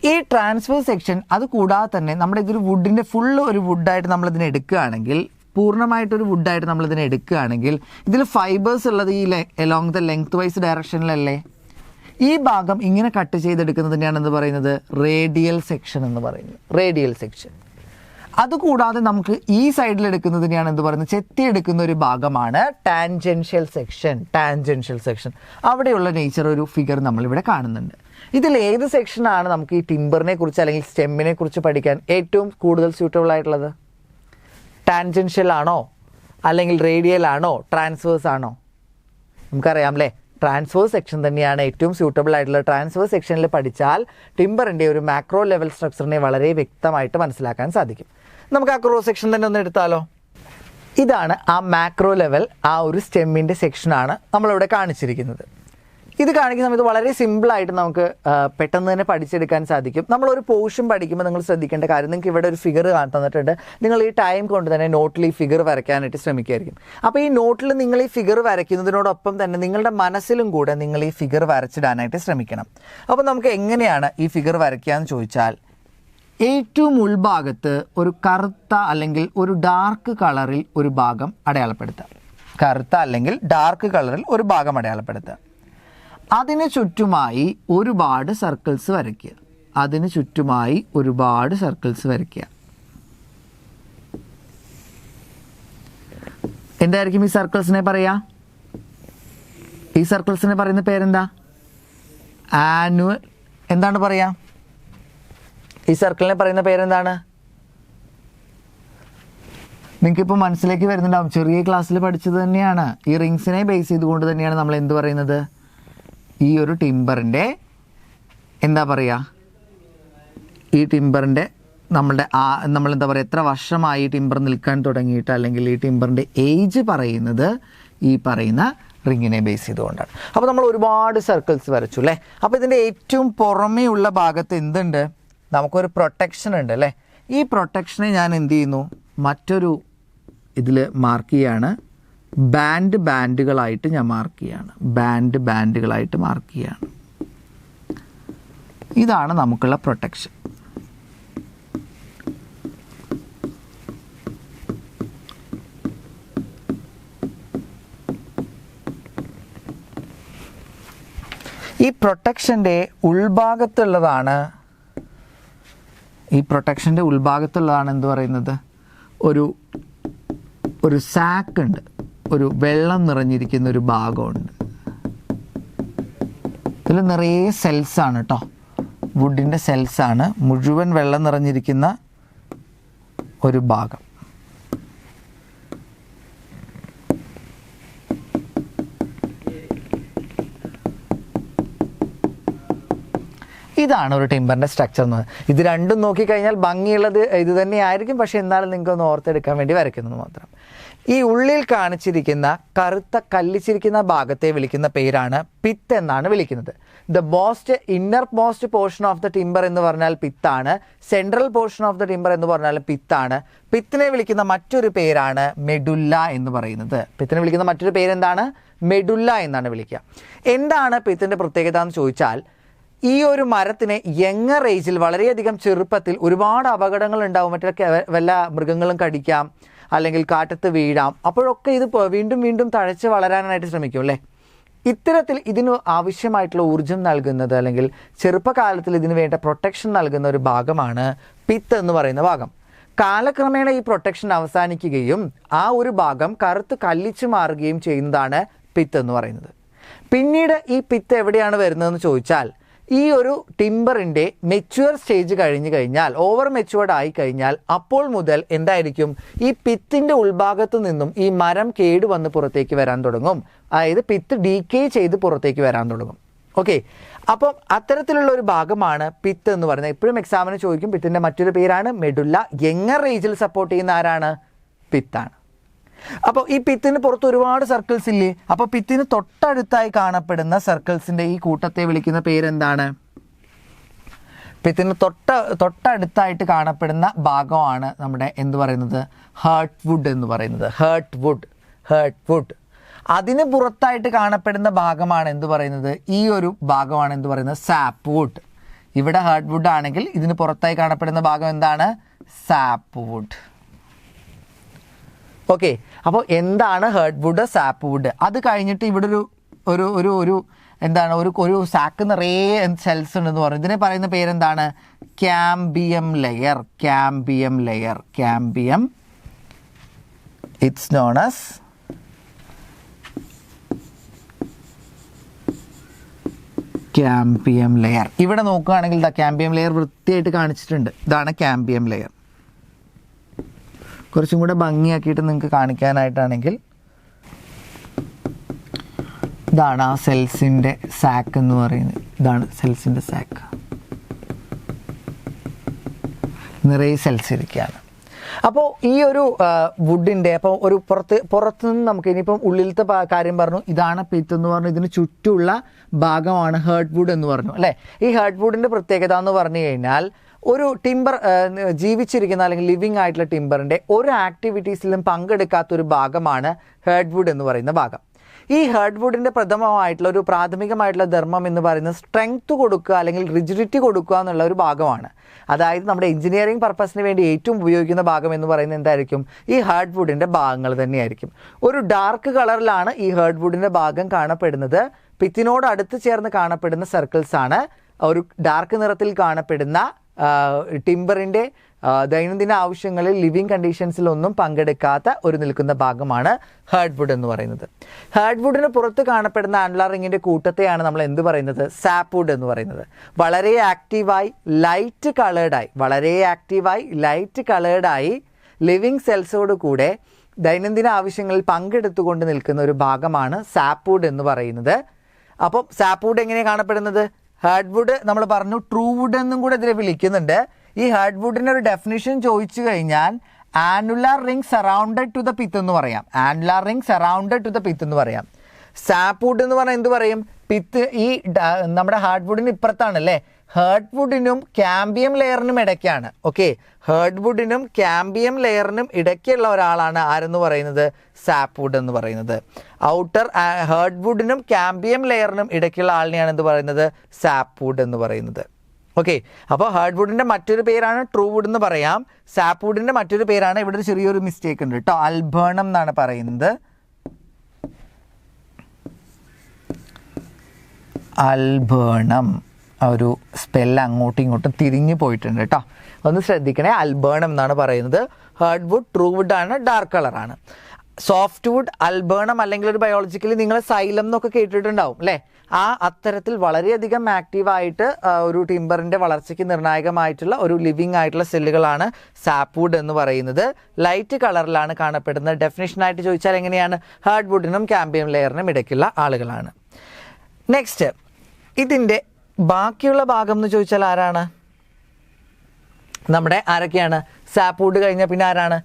ഈ ട്രാൻസ്ഫർ സെക്ഷൻ അത് കൂടാതെ തന്നെ നമ്മുടെ ഇതൊരു വുഡിൻ്റെ ഫുള്ള് ഒരു വുഡായിട്ട് നമ്മളിതിനെ എടുക്കുകയാണെങ്കിൽ, പൂർണ്ണമായിട്ടൊരു വുഡായിട്ട് നമ്മളിതിനെ എടുക്കുകയാണെങ്കിൽ ഇതിൽ ഫൈബേഴ്സ് ഉള്ളത് ഈ എലോങ് ദ ലെങ്ത് വൈസ് ഡയറക്ഷനിലല്ലേ. ഈ ഭാഗം ഇങ്ങനെ കട്ട് ചെയ്തെടുക്കുന്നതിനെയാണ് എന്ത് പറയുന്നത്? റേഡിയൽ സെക്ഷൻ എന്ന് പറയുന്നത്. Radial section. അതുകൂടാതെ നമുക്ക് ഈ സൈഡിൽ എടുക്കുന്നതിനെയാണ് എന്ത് പറയുന്നത്? ചെത്തിയെടുക്കുന്ന ഒരു ഭാഗമാണ് ടാൻജൻഷ്യൽ സെക്ഷൻ. ടാൻജൻഷ്യൽ സെക്ഷൻ അവിടെയുള്ള നേച്ചർ ഒരു ഫിഗർ നമ്മളിവിടെ കാണുന്നുണ്ട്. ഇതിൽ ഏത് സെക്ഷനാണ് നമുക്ക് ഈ ടിമ്പറിനെ കുറിച്ച് അല്ലെങ്കിൽ സ്റ്റെമ്മിനെ കുറിച്ച് പഠിക്കാൻ ഏറ്റവും കൂടുതൽ സ്യൂട്ടബിൾ ആയിട്ടുള്ളത്? ടാൻജൻഷ്യൽ ആണോ, അല്ലെങ്കിൽ റേഡിയൽ ആണോ, ട്രാൻസ്വേഴ്സ് ആണോ? നമുക്കറിയാം അല്ലേ, ട്രാൻസ്വേഴ്സ് സെക്ഷൻ തന്നെയാണ് ഏറ്റവും സ്യൂട്ടബിൾ ആയിട്ടുള്ളത്. ട്രാൻസ്വേഴ്സ് സെക്ഷനിൽ പഠിച്ചാൽ ടിമ്പറിൻ്റെ ഒരു മാക്രോ ലെവൽ സ്ട്രക്ചറിനെ വളരെ വ്യക്തമായിട്ട് മനസ്സിലാക്കാൻ സാധിക്കും. നമുക്ക് ആ ക്രോസ് സെക്ഷൻ തന്നെ ഒന്ന് എടുത്താലോ? ഇതാണ് ആ മാക്രോ ലെവൽ, ആ ഒരു സ്റ്റെമ്മിൻ്റെ സെക്ഷനാണ് നമ്മളിവിടെ കാണിച്ചിരിക്കുന്നത്. ഇത് കാണിക്കുന്ന സമയത്ത് വളരെ സിമ്പിളായിട്ട് നമുക്ക് പെട്ടെന്ന് തന്നെ പഠിച്ചെടുക്കാൻ സാധിക്കും. നമ്മളൊരു പോർഷൻ പഠിക്കുമ്പോൾ നിങ്ങൾ ശ്രദ്ധിക്കേണ്ട കാര്യം, നിങ്ങൾക്ക് ഇവിടെ ഒരു ഫിഗർ തന്നിട്ടുണ്ട്, നിങ്ങൾ ഈ ടൈം കൊണ്ട് തന്നെ നോട്ടിൽ ഈ ഫിഗർ വരയ്ക്കാനായിട്ട് ശ്രമിക്കുമായിരിക്കും. അപ്പോൾ ഈ നോട്ടിൽ നിങ്ങൾ ഈ ഫിഗർ വരയ്ക്കുന്നതിനോടൊപ്പം തന്നെ നിങ്ങളുടെ മനസ്സിലും കൂടെ നിങ്ങൾ ഈ ഫിഗർ വരച്ചിടാനായിട്ട് ശ്രമിക്കണം. അപ്പോൾ നമുക്ക് എങ്ങനെയാണ് ഈ ഫിഗർ വരയ്ക്കുക എന്ന് ചോദിച്ചാൽ, ഏറ്റവും ഉൾഭാഗത്ത് ഒരു കറുത്ത അല്ലെങ്കിൽ ഒരു ഡാർക്ക് കളറിൽ ഒരു ഭാഗം അടയാളപ്പെടുത്തുക. കറുത്ത അല്ലെങ്കിൽ ഡാർക്ക് കളറിൽ ഒരു ഭാഗം അടയാളപ്പെടുത്തുക. അതിന് ചുറ്റുമായി ഒരുപാട് സർക്കിൾസ് വരയ്ക്കുക. അതിന് ചുറ്റുമായി ഒരുപാട് സർക്കിൾസ് വരയ്ക്കുക. എന്തായിരിക്കും ഈ സർക്കിൾസിനെ പറയാ? ഈ സർക്കിൾസിനെ പറയുന്ന പേരെന്താ? ആനുവൽ. എന്താണ് പറയാ? ഈ സർക്കിളിനെ പറയുന്ന പേരെന്താണ്? നിങ്ങൾക്കിപ്പോൾ മനസ്സിലേക്ക് വരുന്നുണ്ടാവും, ചെറിയ ക്ലാസ്സിൽ പഠിച്ചത് തന്നെയാണ്. ഈ റിങ്സിനെ ബേസ് ചെയ്തുകൊണ്ട് തന്നെയാണ് നമ്മൾ എന്ത് പറയുന്നത്? ഈ ഒരു ടിമ്പറിൻ്റെ എന്താ പറയുക, ഈ ടിമ്പറിൻ്റെ നമ്മളെന്താ പറയുക, എത്ര വർഷമായി ഈ ടിമ്പർ നിൽക്കാൻ തുടങ്ങിയിട്ട്, അല്ലെങ്കിൽ ഈ ടിമ്പറിൻ്റെ ഏജ് പറയുന്നത് ഈ പറയുന്ന റിങ്ങിനെ ബേസ് ചെയ്തുകൊണ്ടാണ്. അപ്പോൾ നമ്മൾ ഒരുപാട് സർക്കിൾസ് വരച്ചു അല്ലേ. അപ്പോൾ ഇതിൻ്റെ ഏറ്റവും പുറമേ ഉള്ള ഭാഗത്ത് എന്തുണ്ട്? നമുക്കൊരു പ്രൊട്ടക്ഷൻ ഉണ്ട് അല്ലേ. ഈ പ്രൊട്ടക്ഷനെ ഞാൻ എന്ത് ചെയ്യുന്നു? മറ്റൊരു ഇതിൽ മാർക്ക് ചെയ്യാണ്. ബാൻഡുകളായിട്ട് ഞാൻ മാർക്ക് ചെയ്യാണ്. ബാൻഡുകളായിട്ട് മാർക്ക് ചെയ്യാണ്. ഇതാണ് നമുക്കുള്ള പ്രൊട്ടക്ഷൻ. ഈ പ്രൊട്ടക്ഷൻ്റെ ഉൾഭാഗത്തുള്ളതാണ് എന്ത് പറയുന്നത്? ഒരു സാക്ക് ഉണ്ട്, ഒരു വെള്ളം നിറഞ്ഞിരിക്കുന്ന ഒരു ഭാഗമുണ്ട്. ഇതിൽ നിറയെ സെൽസാണ് കേട്ടോ, വുഡിൻ്റെ സെൽസാണ്. മുഴുവൻ വെള്ളം നിറഞ്ഞിരിക്കുന്ന ഒരു ഭാഗം. ഇതാണ് ഒരു ടിമ്പറിൻ്റെ സ്ട്രക്ചർ എന്ന് പറയുന്നത്. ഇത് രണ്ടും നോക്കിക്കഴിഞ്ഞാൽ ഭംഗിയുള്ളത് ഇത് തന്നെയായിരിക്കും, പക്ഷേ എന്നാലും നിങ്ങൾക്കൊന്ന് ഓർത്തെടുക്കാൻ വേണ്ടി വരയ്ക്കുന്നത് മാത്രം. ഈ ഉള്ളിൽ കാണിച്ചിരിക്കുന്ന കറുത്ത കല്ലിച്ചിരിക്കുന്ന ഭാഗത്തെ വിളിക്കുന്ന പേരാണ് പിത്ത് എന്നാണ് വിളിക്കുന്നത്. The most inner most portion of the timber എന്ന് പറഞ്ഞാൽ പിത്താണ്. Central portion of the timber എന്ന് പറഞ്ഞാൽ പിത്താണ്. പിത്തിനെ വിളിക്കുന്ന മറ്റൊരു പേരാണ് മെഡുല്ല എന്ന് പറയുന്നത്. പിത്തിനെ വിളിക്കുന്ന മറ്റൊരു പേരെന്താണ്? മെഡുല്ല എന്നാണ് വിളിക്കുക. എന്താണ് പിത്തിൻ്റെ പ്രത്യേകത എന്ന് ചോദിച്ചാൽ, ഈ ഒരു മരത്തിന് യങ്ങർ ഏജിൽ വളരെയധികം ചെറുപ്പത്തിൽ ഒരുപാട് അപകടങ്ങൾ ഉണ്ടാവും. മറ്റൊക്കെ വല്ല മൃഗങ്ങളും കടിക്കാം, അല്ലെങ്കിൽ കാറ്റത്ത് വീഴാം. അപ്പോഴൊക്കെ ഇത് വീണ്ടും വീണ്ടും തഴച്ച് വളരാനായിട്ട് ശ്രമിക്കും അല്ലേ. ഇത്തരത്തിൽ ഇതിന് ആവശ്യമായിട്ടുള്ള ഊർജ്ജം നൽകുന്നത്, അല്ലെങ്കിൽ ചെറുപ്പകാലത്തിൽ ഇതിന് വേണ്ട പ്രൊട്ടക്ഷൻ നൽകുന്ന ഒരു ഭാഗമാണ് പിത്ത് എന്ന് പറയുന്ന ഭാഗം. കാലക്രമേണ ഈ പ്രൊട്ടക്ഷൻ അവസാനിക്കുകയും ആ ഒരു ഭാഗം കറുത്ത് കല്ലിച്ചു മാറുകയും ചെയ്യുന്നതാണ് പിത്ത് എന്ന് പറയുന്നത്. പിന്നീട് ഈ പിത്ത് എവിടെയാണ് വരുന്നതെന്ന് ചോദിച്ചാൽ ഈ ഒരു ടിമ്പറിൻ്റെ മെച്യൂർ സ്റ്റേജ് കഴിഞ്ഞു കഴിഞ്ഞാൽ, ഓവർ മെച്യൂർഡ് ആയി കഴിഞ്ഞാൽ അപ്പോൾ മുതൽ എന്തായിരിക്കും, ഈ പിത്തിൻ്റെ ഉൾഭാഗത്തു നിന്നും ഈ മരം കേടുവന്ന് പുറത്തേക്ക് വരാൻ തുടങ്ങും. അതായത് പിത്ത് ഡീക്കേ ചെയ്ത് പുറത്തേക്ക് വരാൻ തുടങ്ങും. ഓക്കെ, അപ്പം അത്തരത്തിലുള്ള ഒരു ഭാഗമാണ് പിത്ത് എന്ന് പറയുന്നത്. എപ്പോഴും എക്സാമിന് ചോദിക്കും, പിത്തിൻ്റെ മറ്റൊരു പേരാണ് മെഡുല്ല. യങ്ങർ ഏജിൽ സപ്പോർട്ട് ചെയ്യുന്ന ആരാണ്? പിത്താണ്. അപ്പോൾ ഈ പിത്തിന് പുറത്ത് ഒരുപാട് സർക്കിൾസ് ഇല്ലേ? അപ്പോൾ പിത്തിന് തൊട്ടടുത്തായി കാണപ്പെടുന്ന സർക്കിൾസിൻ്റെ ഈ കൂട്ടത്തെ വിളിക്കുന്ന പേരെന്താണ്? പിത്തിന് തൊട്ടടുത്തായിട്ട് കാണപ്പെടുന്ന ഭാഗമാണ് നമ്മുടെ എന്ത് പറയുന്നത്? ഹേർട്ട് വുഡ് എന്ന് പറയുന്നത്. Heart wood. അതിന് പുറത്തായിട്ട് കാണപ്പെടുന്ന ഭാഗമാണ് എന്ത് പറയുന്നത്? ഈ ഒരു ഭാഗമാണ് എന്ത് പറയുന്നത്? Sap wood. ഇവിടെ ഹേർട്ട് വുഡ് ആണെങ്കിൽ ഇതിന് പുറത്തായി കാണപ്പെടുന്ന ഭാഗം എന്താണ്? Sap would. ഓക്കെ, അപ്പോൾ എന്താണ് ഹേർട്ട് വുഡ്, സാപ്പ് വുഡ്? അത് കഴിഞ്ഞിട്ട് ഇവിടെ ഒരു എന്താണ്, ഒരു സാക്ക് നിറയെ സെൽസ് ഉണ്ടെന്ന് പറയും. ഇതിനെ പറയുന്ന പേരെന്താണ്? Cambium layer. It's known as cambium layer. ഇവിടെ നോക്കുകയാണെങ്കിൽ ക്യാമ്പിയം ലെയർ വൃത്തിയായിട്ട് കാണിച്ചിട്ടുണ്ട്. ഇതാണ് ക്യാമ്പിയം ലെയർ. കുറച്ചും കൂടെ ഭംഗിയാക്കിയിട്ട് നിങ്ങൾക്ക് കാണിക്കാനായിട്ടാണെങ്കിൽ ഇതാണ് ആ സെൽസിൻ്റെ സാക്ക് എന്ന് പറയുന്നത്. ഇതാണ് സെൽസിൻ്റെ സാക്ക്. നിറയെ സെൽസ് ഇരിക്കുകയാണ്. അപ്പോൾ ഈ ഒരു വുഡിൻ്റെ അപ്പോൾ ഒരു പുറത്തുനിന്ന് നമുക്ക് ഇനിയിപ്പം ഉള്ളിലത്തെ കാര്യം പറഞ്ഞു. ഇതാണ് പിത്ത് എന്ന് പറഞ്ഞു. ഇതിന് ചുറ്റുമുള്ള ഭാഗമാണ് ഹേർട്ട് വുഡ് എന്ന് പറഞ്ഞു അല്ലേ? ഈ ഹേർട്ട് വുഡിൻ്റെ പ്രത്യേകത എന്ന് പറഞ്ഞു കഴിഞ്ഞാൽ ഒരു ടിമ്പർ ജീവിച്ചിരിക്കുന്ന അല്ലെങ്കിൽ ലിവിങ് ആയിട്ടുള്ള ടിമ്പറിൻ്റെ ഒരു ആക്ടിവിറ്റീസിലും പങ്കെടുക്കാത്തൊരു ഭാഗമാണ് ഹേർട്ട് വുഡ് എന്ന് പറയുന്ന ഭാഗം. ഈ ഹേർട്ട് വുഡിൻ്റെ പ്രഥമമായിട്ടുള്ള ഒരു പ്രാഥമികമായിട്ടുള്ള ധർമ്മം എന്ന് പറയുന്നത് സ്ട്രെങ്ത് കൊടുക്കുക അല്ലെങ്കിൽ റിജിഡിറ്റി കൊടുക്കുക എന്നുള്ള ഒരു ഭാഗമാണ്. അതായത് നമ്മുടെ എഞ്ചിനീയറിംഗ് പർപ്പസിന് വേണ്ടി ഏറ്റവും ഉപയോഗിക്കുന്ന ഭാഗം എന്ന് പറയുന്നത് എന്തായിരിക്കും? ഈ ഹേർട്ട് വുഡിൻ്റെ ഭാഗങ്ങൾ തന്നെയായിരിക്കും. ഒരു ഡാർക്ക് കളറിലാണ് ഈ ഹേർട്ട് വുഡിൻ്റെ ഭാഗം കാണപ്പെടുന്നത്. പിത്തിനോട് അടുത്ത് ചേർന്ന് കാണപ്പെടുന്ന സർക്കിൾസ് ആണ് ഒരു ഡാർക്ക് നിറത്തിൽ കാണപ്പെടുന്ന ടിമ്പറിൻ്റെ ദൈനംദിന ആവശ്യങ്ങളിൽ ലിവിങ് കണ്ടീഷൻസിലൊന്നും പങ്കെടുക്കാത്ത ഒരു നിൽക്കുന്ന ഭാഗമാണ് ഹേർട്ട് വുഡ് എന്ന് പറയുന്നത്. ഹേർട്ട് വുഡിന് പുറത്ത് കാണപ്പെടുന്ന ആനുലാർ റിങ്ങിൻ്റെ കൂട്ടത്തെയാണ് നമ്മൾ എന്ത് പറയുന്നത്? സാപ്പ് വുഡ് എന്ന് പറയുന്നത്. വളരെ ആക്റ്റീവായി ലൈറ്റ് കളേർഡായി ലിവിങ് സെൽസോട് കൂടെ ദൈനംദിന ആവശ്യങ്ങളിൽ പങ്കെടുത്തുകൊണ്ട് നിൽക്കുന്ന ഒരു ഭാഗമാണ് സാപ്പ് വുഡ് എന്ന് പറയുന്നത്. അപ്പം സാപ്പ് വുഡ് എങ്ങനെയാണ് കാണപ്പെടുന്നത്? ഹേർട്ട് വുഡ് നമ്മൾ പറഞ്ഞു, ട്രൂ വുഡ് എന്നും കൂടെ ഇതിനെ വിളിക്കുന്നുണ്ട്. ഈ ഹേർട്ട് വുഡിൻ്റെ ഒരു ഡെഫിനിഷൻ ചോദിച്ചു കഴിഞ്ഞാൽ annular ring surrounded to the pith എന്ന് പറയാം. സാപ്പ് വുഡ് എന്ന് പറഞ്ഞാൽ എന്ത് പറയും? പിത്ത് ഈ നമ്മുടെ ഹേർട്ട് വുഡിന് ഇപ്പുറത്താണല്ലേ. ഹേർട്ട് വുഡിനും ക്യാമ്പിയം ലെയറിനും ഇടയ്ക്കാണ്. ഓക്കെ, ഹേർട്ട് വുഡിനും ക്യാമ്പിയം ലെയറിനും ഇടയ്ക്കുള്ള ഒരാളാണ് ആരെന്ന് പറയുന്നത്? സാപ്പ് വുഡ് എന്ന് പറയുന്നത്. ഔട്ടർ ഹേർട്ട് വുഡിനും ക്യാമ്പിയം ലെയറിനും ഇടയ്ക്കുള്ള ആളിനെയാണ് എന്ത് പറയുന്നത്? സാപ്പ് വുഡ് എന്ന് പറയുന്നത്. ഓക്കെ, അപ്പോൾ ഹേർട്ട് വുഡിൻ്റെ മറ്റൊരു പേരാണ് ട്രൂ വുഡ് എന്ന് പറയാം. സാപ്പ് വുഡിൻ്റെ മറ്റൊരു പേരാണ്, ഇവിടെ ഒരു ചെറിയൊരു മിസ്റ്റേക്ക് ഉണ്ട് കേട്ടോ, അൽബേണം എന്നാണ് പറയുന്നത്. അൽബേണം ഒരു സ്പെല്ല് അങ്ങോട്ടും ഇങ്ങോട്ടും തിരിഞ്ഞു പോയിട്ടുണ്ട് കേട്ടോ, ഒന്ന് ശ്രദ്ധിക്കണേ. അൽബേണം എന്നാണ് പറയുന്നത്. ഹേർട്ട് വുഡ്, ട്രൂ വുഡ് ആണ്, ഡാർക്ക് കളറാണ്. സോഫ്റ്റ് വുഡ്, അൽബേണം അല്ലെങ്കിൽ ഒരു ബയോളജിക്കലി നിങ്ങൾ സൈലം എന്നൊക്കെ കേട്ടിട്ടുണ്ടാവും അല്ലേ? ആ അത്തരത്തിൽ വളരെയധികം ആക്റ്റീവായിട്ട് ഒരു ടിമ്പറിൻ്റെ വളർച്ചയ്ക്ക് നിർണായകമായിട്ടുള്ള ഒരു ലിവിങ് ആയിട്ടുള്ള സെല്ലുകളാണ് സാപ്പ് വുഡ് എന്ന് പറയുന്നത്. ലൈറ്റ് കളറിലാണ് കാണപ്പെടുന്നത്. ഡെഫിനിഷനായിട്ട് ചോദിച്ചാൽ എങ്ങനെയാണ്? ഹേർട്ട് വുഡിനും ക്യാമ്പിയം ലെയറിനും ഇടയ്ക്കുള്ള ആളുകളാണ്. നെക്സ്റ്റ്, ഇതിൻ്റെ ബാക്കിയുള്ള ഭാഗം എന്ന് ചോദിച്ചാൽ ആരാണ്? നമ്മുടെ ആരൊക്കെയാണ്? സാപ്പ് വുഡ് കഴിഞ്ഞാൽ പിന്നെ ആരാണ്?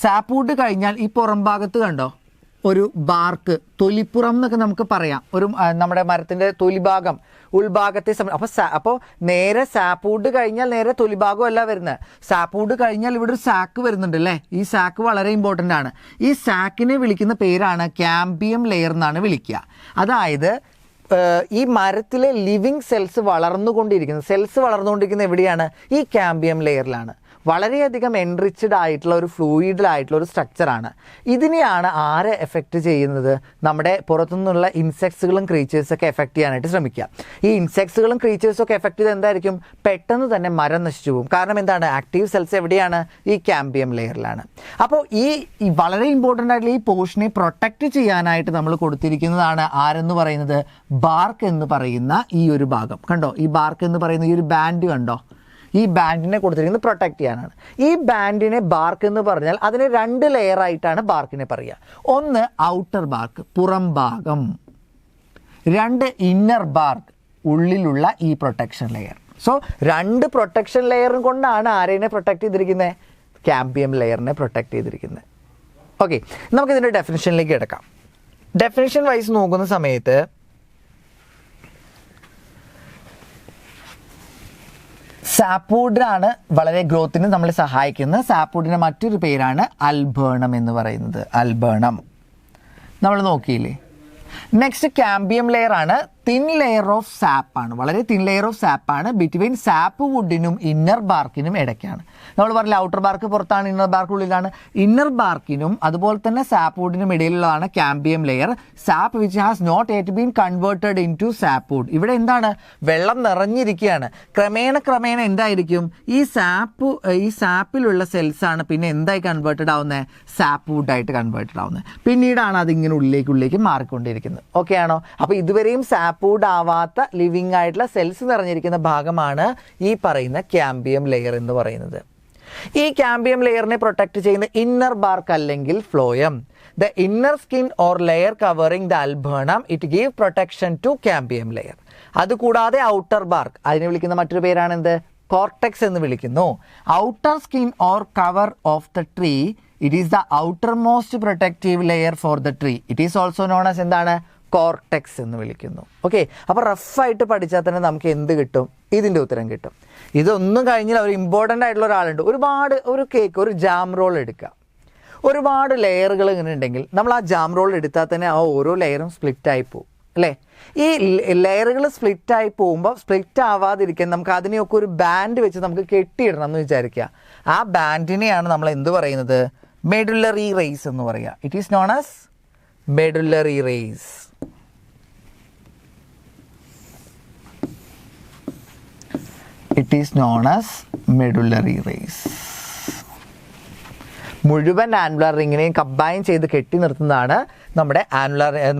സാപ്പ് വുഡ് കഴിഞ്ഞാൽ ഈ പുറം ഭാഗത്ത് കണ്ടോ ഒരു ബാർക്ക്, തൊലിപ്പുറം എന്നൊക്കെ നമുക്ക് പറയാം. ഒരു നമ്മുടെ മരത്തിൻ്റെ തൊലിഭാഗം ഉൾഭാഗത്തെ അപ്പോൾ നേരെ സാപ്പ് വുഡ് കഴിഞ്ഞാൽ നേരെ തൊലിഭാഗം അല്ല വരുന്നത്. സാപ്പ് വുഡ് കഴിഞ്ഞാൽ ഇവിടെ ഒരു സാക്ക് വരുന്നുണ്ട് അല്ലേ? ഈ സാക്ക് വളരെ ഇമ്പോർട്ടൻ്റ് ആണ്. ഈ സാക്കിനെ വിളിക്കുന്ന പേരാണ് ക്യാമ്പിയം ലെയർ എന്നാണ് വിളിക്കുക. അതായത് ഈ മരത്തിലെ ലിവിങ് സെൽസ് വളർന്നുകൊണ്ടിരിക്കുന്നത് എവിടെയാണ്? ഈ ക്യാമ്പിയം ലെയറിലാണ്. വളരെയധികം എൻറിച്ച്ഡ് ആയിട്ടുള്ള ഒരു ഫ്ലൂയിഡിലായിട്ടുള്ള ഒരു സ്ട്രക്ചറാണ്. ഇതിനെയാണ് ആരെ എഫക്റ്റ് ചെയ്യുന്നത്? നമ്മുടെ പുറത്തുനിന്നുള്ള ഇൻസെക്ട്സുകളും ക്രീച്ചേഴ്സൊക്കെ എഫക്റ്റ് ചെയ്യാനായിട്ട് ശ്രമിക്കുക. ഈ ഇൻസെക്ട്സുകളും ക്രീച്ചേഴ്സൊക്കെ എഫക്റ്റ് ചെയ്ത് എന്തായിരിക്കും? പെട്ടെന്ന് തന്നെ മരം നശിച്ചു പോകും. കാരണം എന്താണ്? ആക്റ്റീവ് സെൽസ് എവിടെയാണ്? ഈ ക്യാമ്പിയം ലെയറിലാണ്. അപ്പോൾ ഈ വളരെ ഇമ്പോർട്ടൻ്റ് ആയിട്ടുള്ള ഈ പോർഷനെ പ്രൊട്ടക്റ്റ് ചെയ്യാനായിട്ട് നമ്മൾ കൊടുത്തിരിക്കുന്നതാണ് ആരെന്ന് പറയുന്നത്? ബാർക്ക് എന്ന് പറയുന്ന ഈ ഒരു ഭാഗം കണ്ടോ? ഈ ബാർക്ക് എന്ന് പറയുന്ന ഈ ഒരു ബാൻഡ് കണ്ടോ? ഈ ബാൻഡിനെ കൊടുത്തിരിക്കുന്നത് പ്രൊട്ടക്റ്റ് ചെയ്യാനാണ്. ഈ ബാൻഡിനെ ബാർക്ക് എന്ന് പറഞ്ഞാൽ അതിന് 2 ലെയറായിട്ടാണ് ബാർക്കിനെ പറയുക. ഒന്ന് ഔട്ടർ ബാർക്ക്, പുറം ഭാഗം. 2 ഇന്നർ ബാർക്ക്, ഉള്ളിലുള്ള ഈ പ്രൊട്ടക്ഷൻ ലെയർ. സോ 2 പ്രൊട്ടക്ഷൻ ലെയറും കൊണ്ടാണ് ആരെയെ പ്രൊട്ടക്റ്റ് ചെയ്തിരിക്കുന്നത്? ക്യാമ്പിയം ലെയറിനെ പ്രൊട്ടക്റ്റ് ചെയ്തിരിക്കുന്നത്. ഓക്കെ, നമുക്കിതിൻ്റെ ഡെഫിനിഷനിലേക്ക് കിടക്കാം. ഡെഫിനിഷൻ വൈസ് നോക്കുന്ന സമയത്ത് സാപ്വുഡാണ് വളരെ ഗ്രോത്തിന് നമ്മളെ സഹായിക്കുന്നത്. സാപ്വുഡിൻ്റെ മറ്റൊരു പേരാണ് അൽബേണം എന്ന് പറയുന്നത്. അൽബേണം നമ്മൾ നോക്കിയില്ലേ. നെക്സ്റ്റ് ക്യാമ്പിയം ലെയർ ആണ്. തിൻ ലെയർ ഓഫ് സാപ്പ് ആണ്, വളരെ തിൻ ലെയർ ഓഫ് സാപ്പ് ആണ് ബിറ്റ്വീൻ സാപ്പ് വുഡിനും ഇന്നർ ബാർക്കിനും ഇടയ്ക്കാണ്. നമ്മൾ പറഞ്ഞില്ല ഔട്ടർ ബാർക്ക് പുറത്താണ്, ഇന്നർ ബാർക്ക് ഉള്ളിലാണ്. ഇന്നർ ബാർക്കിനും അതുപോലെ തന്നെ സാപ്പ് വുഡിനും ഇടയിലുള്ളതാണ് cambium layer. Sap which has not yet been converted into sap wood. ഇവിടെ എന്താണ്? വെള്ളം നിറഞ്ഞിരിക്കുകയാണ്. ക്രമേണ എന്തായിരിക്കും? ഈ സാപ്പിലുള്ള സെൽസാണ് പിന്നെ എന്തായി കൺവേർട്ടഡ് ആവുന്നത്? സാപ്പ് വുഡായിട്ട് കൺവേർട്ടഡ് ആവുന്നത്. പിന്നീടാണ് അതിങ്ങനെ ഉള്ളിലേക്ക് മാറിക്കൊണ്ടിരിക്കുന്നത്. ഓക്കെ ആണോ? അപ്പോൾ ഇതുവരെയും സാപ്പ് വുഡ് ആവാത്ത ലിവിങ് ആയിട്ടുള്ള സെൽസ് നിറഞ്ഞിരിക്കുന്ന ഭാഗമാണ് ഈ പറയുന്ന ക്യാമ്പിയം ലെയർ എന്ന് പറയുന്നത്. ഈ ക്യാമ്പിയം ലെയറിനെ പ്രൊട്ടക്റ്റ് ചെയ്യുന്ന ഇന്നർ ബാർക്ക് അല്ലെങ്കിൽ phloem. The inner skin or layer covering the alburnum it give protection to cambium layer. അതുകൂടാതെ ഔട്ടർ ബാർക്ക്, അതിനെ വിളിക്കുന്ന മറ്റൊരു പേരാണ് എന്ത്? കോർട്ടെക്സ് എന്ന് വിളിക്കുന്നു. Outer skin or cover of the tree, it is the outer most protective layer for the tree. It is also known as എന്താണ്? Cortex എന്ന് വിളിക്കുന്നു. ഓക്കെ, അപ്പോൾ റഫായിട്ട് പഠിച്ചാൽ തന്നെ നമുക്ക് എന്ത് കിട്ടും? ഇതിൻ്റെ ഉത്തരം കിട്ടും. ഇതൊന്നും കഴിഞ്ഞാൽ ഒരു ഇമ്പോർട്ടൻ്റ് ആയിട്ടുള്ള ഒരാളുണ്ട്. ഒരു ജാം റോൾ എടുക്കുക. ഒരുപാട് ലെയറുകൾ ഇങ്ങനെ ഉണ്ടെങ്കിൽ നമ്മൾ ആ ജാം റോൾ എടുത്താൽ തന്നെ ആ ഓരോ ലെയറും സ്പ്ലിറ്റായി പോകും അല്ലേ? ഈ ലെയറുകൾ സ്പ്ലിറ്റായി പോകുമ്പോൾ സ്പ്ലിറ്റ് ആവാതിരിക്കാൻ നമുക്ക് അതിനെയൊക്കെ ഒരു ബാൻഡ് വെച്ച് നമുക്ക് കെട്ടിയിടണം എന്ന് വിചാരിക്കുക. ആ ബാൻഡിനെയാണ് നമ്മൾ എന്ത് പറയുന്നത്? മെഡുലറി റേസ് എന്ന് പറയുക. It is known as medullary rays. It is known as medullary rays. മുഴുവൻ ആനുലാർ റിങ്ങിനെയും കമ്പൈൻ ചെയ്ത് കെട്ടി നിർത്തുന്നതാണ് നമ്മുടെ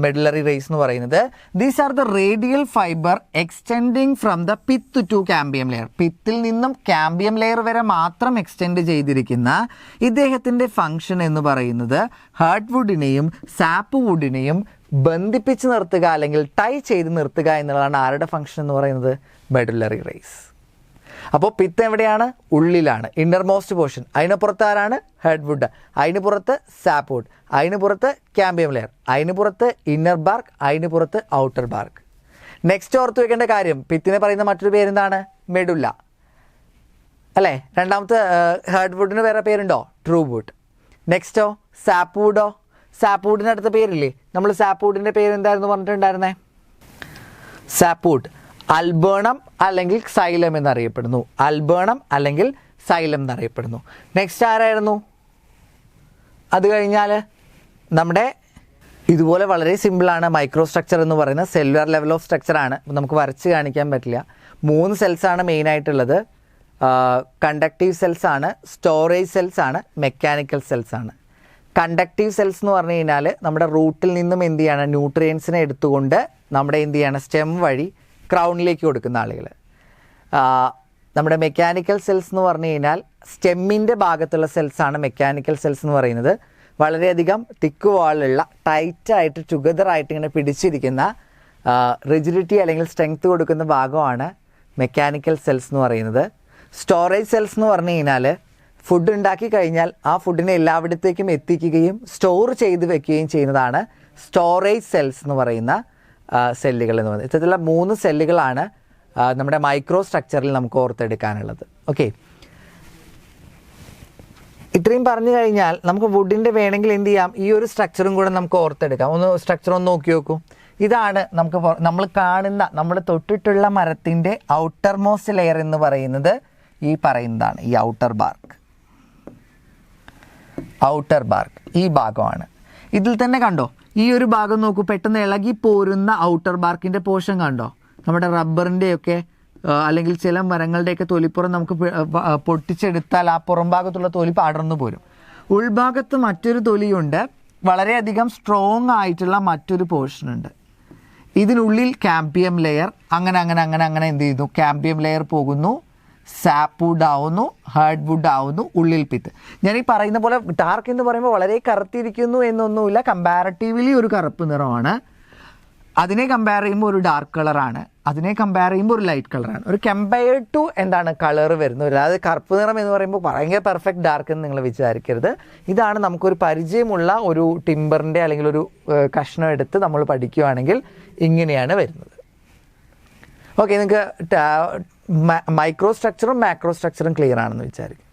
മെഡുലറി റേസ് എന്ന് പറയുന്നത്. These are the radial fibre extending from the pith to cambium layer. പിത്തിൽ നിന്നും ക്യാമ്പിയം ലെയർ വരെ മാത്രം എക്സ്റ്റെൻഡ് ചെയ്തിരിക്കുന്ന ഇദ്ദേഹത്തിൻ്റെ ഫംഗ്ഷൻ എന്ന് പറയുന്നത് ഹാർഡ് വുഡിനെയും സാപ്പ് വുഡിനെയും ബന്ധിപ്പിച്ച് നിർത്തുക അല്ലെങ്കിൽ ടൈ ചെയ്ത് നിർത്തുക എന്നുള്ളതാണ് ആരുടെ ഫംഗ്ഷൻ എന്ന് പറയുന്നത്? Medullary raise. അപ്പോൾ പിത്ത് എവിടെയാണ്? ഉള്ളിലാണ്, ഇന്നർ മോസ്റ്റ് പോർഷൻ. അതിന് പുറത്ത് ആരാണ്? Head wood. അതിന് പുറത്ത് സാപ്പ് വുഡ്. അതിന് പുറത്ത് ക്യാമ്പിയം ലെയർ. അതിന് പുറത്ത് ഇന്നർ ബാർക്ക്. അതിന് പുറത്ത് ഔട്ടർ ബാർക്ക്. നെക്സ്റ്റ് ഓർത്ത് വെക്കേണ്ട കാര്യം, പിത്തിനെ പറയുന്ന മറ്റൊരു പേരെന്താണ്? മെഡുല്ല അല്ലേ? രണ്ടാമത്തെ ഹെഡ് വുഡിന് വേറെ പേരുണ്ടോ? True wood. നെക്സ്റ്റോ സാപ്പ് വുഡോ? സാപ്പ് വുഡിന് അടുത്ത പേരില്ലേ? നമ്മൾ സാപ്പ് വുഡിൻ്റെ പേര് എന്തായിരുന്നു പറഞ്ഞിട്ടുണ്ടായിരുന്നേ? സാപ്പ് വുഡ് അൽബേണം അല്ലെങ്കിൽ സൈലം എന്നറിയപ്പെടുന്നു. അൽബേണം അല്ലെങ്കിൽ സൈലം എന്നറിയപ്പെടുന്നു. നെക്സ്റ്റ് ആരായിരുന്നു? അത് കഴിഞ്ഞാൽ നമ്മുടെ ഇതുപോലെ വളരെ സിമ്പിളാണ് മൈക്രോ സ്ട്രക്ചർ എന്ന് പറയുന്നത്. സെല്ലുലാർ ലെവൽ ഓഫ് സ്ട്രക്ചറാണ്. നമുക്ക് വരച്ച് കാണിക്കാൻ പറ്റില്ല. 3 സെൽസാണ് മെയിനായിട്ടുള്ളത്. കണ്ടക്റ്റീവ് സെൽസാണ്, സ്റ്റോറേജ് സെൽസാണ്, മെക്കാനിക്കൽ സെൽസാണ്. കണ്ടക്റ്റീവ് സെൽസ് എന്ന് പറഞ്ഞു കഴിഞ്ഞാൽ നമ്മുടെ റൂട്ടിൽ നിന്നും എന്ത് ചെയ്യാണ്? ന്യൂട്രിയൻസിനെ എടുത്തുകൊണ്ട് നമ്മുടെ എന്ത് ചെയ്യാണ്? സ്റ്റെം വഴി ക്രൗണിലേക്ക് കൊടുക്കുന്ന ആളുകൾ. നമ്മുടെ മെക്കാനിക്കൽ സെൽസ് എന്ന് പറഞ്ഞു കഴിഞ്ഞാൽ സ്റ്റെമ്മിൻ്റെ ഭാഗത്തുള്ള സെൽസാണ് മെക്കാനിക്കൽ സെൽസ് എന്ന് പറയുന്നത്. വളരെയധികം തിക്ക് വാളുള്ള ടൈറ്റായിട്ട് ടുഗദറായിട്ട് ഇങ്ങനെ പിടിച്ചിരിക്കുന്ന റിജിഡിറ്റി അല്ലെങ്കിൽ സ്ട്രെങ്ത് കൊടുക്കുന്ന ഭാഗമാണ് മെക്കാനിക്കൽ സെൽസ് എന്ന് പറയുന്നത്. സ്റ്റോറേജ് സെൽസ് എന്ന് പറഞ്ഞു കഴിഞ്ഞാൽ ഫുഡ് ഉണ്ടാക്കി കഴിഞ്ഞാൽ ആ ഫുഡിനെ എല്ലായിടത്തേക്കും എത്തിക്കുകയും സ്റ്റോർ ചെയ്ത് വെക്കുകയും ചെയ്യുന്നതാണ് സ്റ്റോറേജ് സെൽസ് എന്ന് പറയുന്ന സെല്ലുകൾ എന്ന് പറയുന്നത്. ഇത്തരത്തിലുള്ള 3 സെല്ലുകളാണ് നമ്മുടെ മൈക്രോ സ്ട്രക്ചറിൽ നമുക്ക് ഓർത്തെടുക്കാനുള്ളത്. ഓക്കെ, ഇത്രയും പറഞ്ഞു കഴിഞ്ഞാൽ നമുക്ക് വുഡിൻ്റെ വേണമെങ്കിൽ എന്ത് ചെയ്യാം? ഈ ഒരു സ്ട്രക്ചറും കൂടെ നമുക്ക് ഓർത്തെടുക്കാം. സ്ട്രക്ചർ ഒന്ന് നോക്കി നോക്കൂ. ഇതാണ് നമ്മൾ കാണുന്ന നമ്മൾ തൊട്ടിട്ടുള്ള മരത്തിൻ്റെ ഔട്ടർ മോസ്റ്റ് ലെയർ എന്ന് പറയുന്നത് ഈ പറയുന്നതാണ് ഈ ഔട്ടർ ബാർക്ക് ഈ ഭാഗമാണ്. ഇതിൽ തന്നെ കണ്ടോ ഈ ഒരു ഭാഗം നോക്കൂ, പെട്ടെന്ന് ഇളകി പോരുന്ന ഔട്ടർ ബാർക്കിൻ്റെ പോർഷൻ കണ്ടോ. നമ്മുടെ റബ്ബറിൻ്റെയൊക്കെ അല്ലെങ്കിൽ ചില മരങ്ങളുടെയൊക്കെ തൊലിപ്പുറം നമുക്ക് പൊട്ടിച്ചെടുത്താൽ ആ പുറം ഭാഗത്തുള്ള തൊലി പടർന്നു പോരും. ഉൾഭാഗത്ത് മറ്റൊരു തൊലിയുണ്ട്, വളരെയധികം സ്ട്രോങ് ആയിട്ടുള്ള മറ്റൊരു പോർഷൻ ഉണ്ട്. ഇതിനുള്ളിൽ കാമ്പിയം ലെയർ അങ്ങനെ എന്ത് ചെയ്യുന്നു, കാമ്പിയം ലെയർ പോകുന്നു, സാപ്പ് വുഡ് ആവുന്നു, ഹാർഡ് വുഡ് ആവുന്നു, ഉള്ളിൽ പിത്ത്. ഞാൻ ഈ പറയുന്ന പോലെ ഡാർക്ക് എന്ന് പറയുമ്പോൾ വളരെ കറുത്തിരിക്കുന്നു എന്നൊന്നുമില്ല, കമ്പാരറ്റീവ്ലി ഒരു കറുപ്പ് നിറമാണ്. അതിനെ കമ്പയർ ചെയ്യുമ്പോൾ ഒരു ഡാർക്ക് കളറാണ്, അതിനെ കമ്പയർ ചെയ്യുമ്പോൾ ഒരു ലൈറ്റ് കളറാണ്. ഒരു കമ്പയർഡ് ടു എന്താണ് കളർ വരുന്നത്. അതായത് കറുപ്പ് നിറം എന്ന് പറയുമ്പോൾ ഭയങ്കര പെർഫെക്റ്റ് ഡാർക്ക് എന്ന് നിങ്ങൾ വിചാരിക്കരുത്. ഇതാണ് നമുക്കൊരു പരിചയമുള്ള ഒരു ടിമ്പറിൻ്റെ അല്ലെങ്കിൽ ഒരു കഷ്ണം എടുത്ത് നമ്മൾ പഠിക്കുകയാണെങ്കിൽ ഇങ്ങനെയാണ് വരുന്നത്. ഓക്കെ, നിങ്ങൾക്ക് മൈക്രോ സ്ട്രക്ചറും മാക്രോ സ്ട്രക്ചറും ക്ലിയർ ആണെന്ന് വിചാരിക്കും.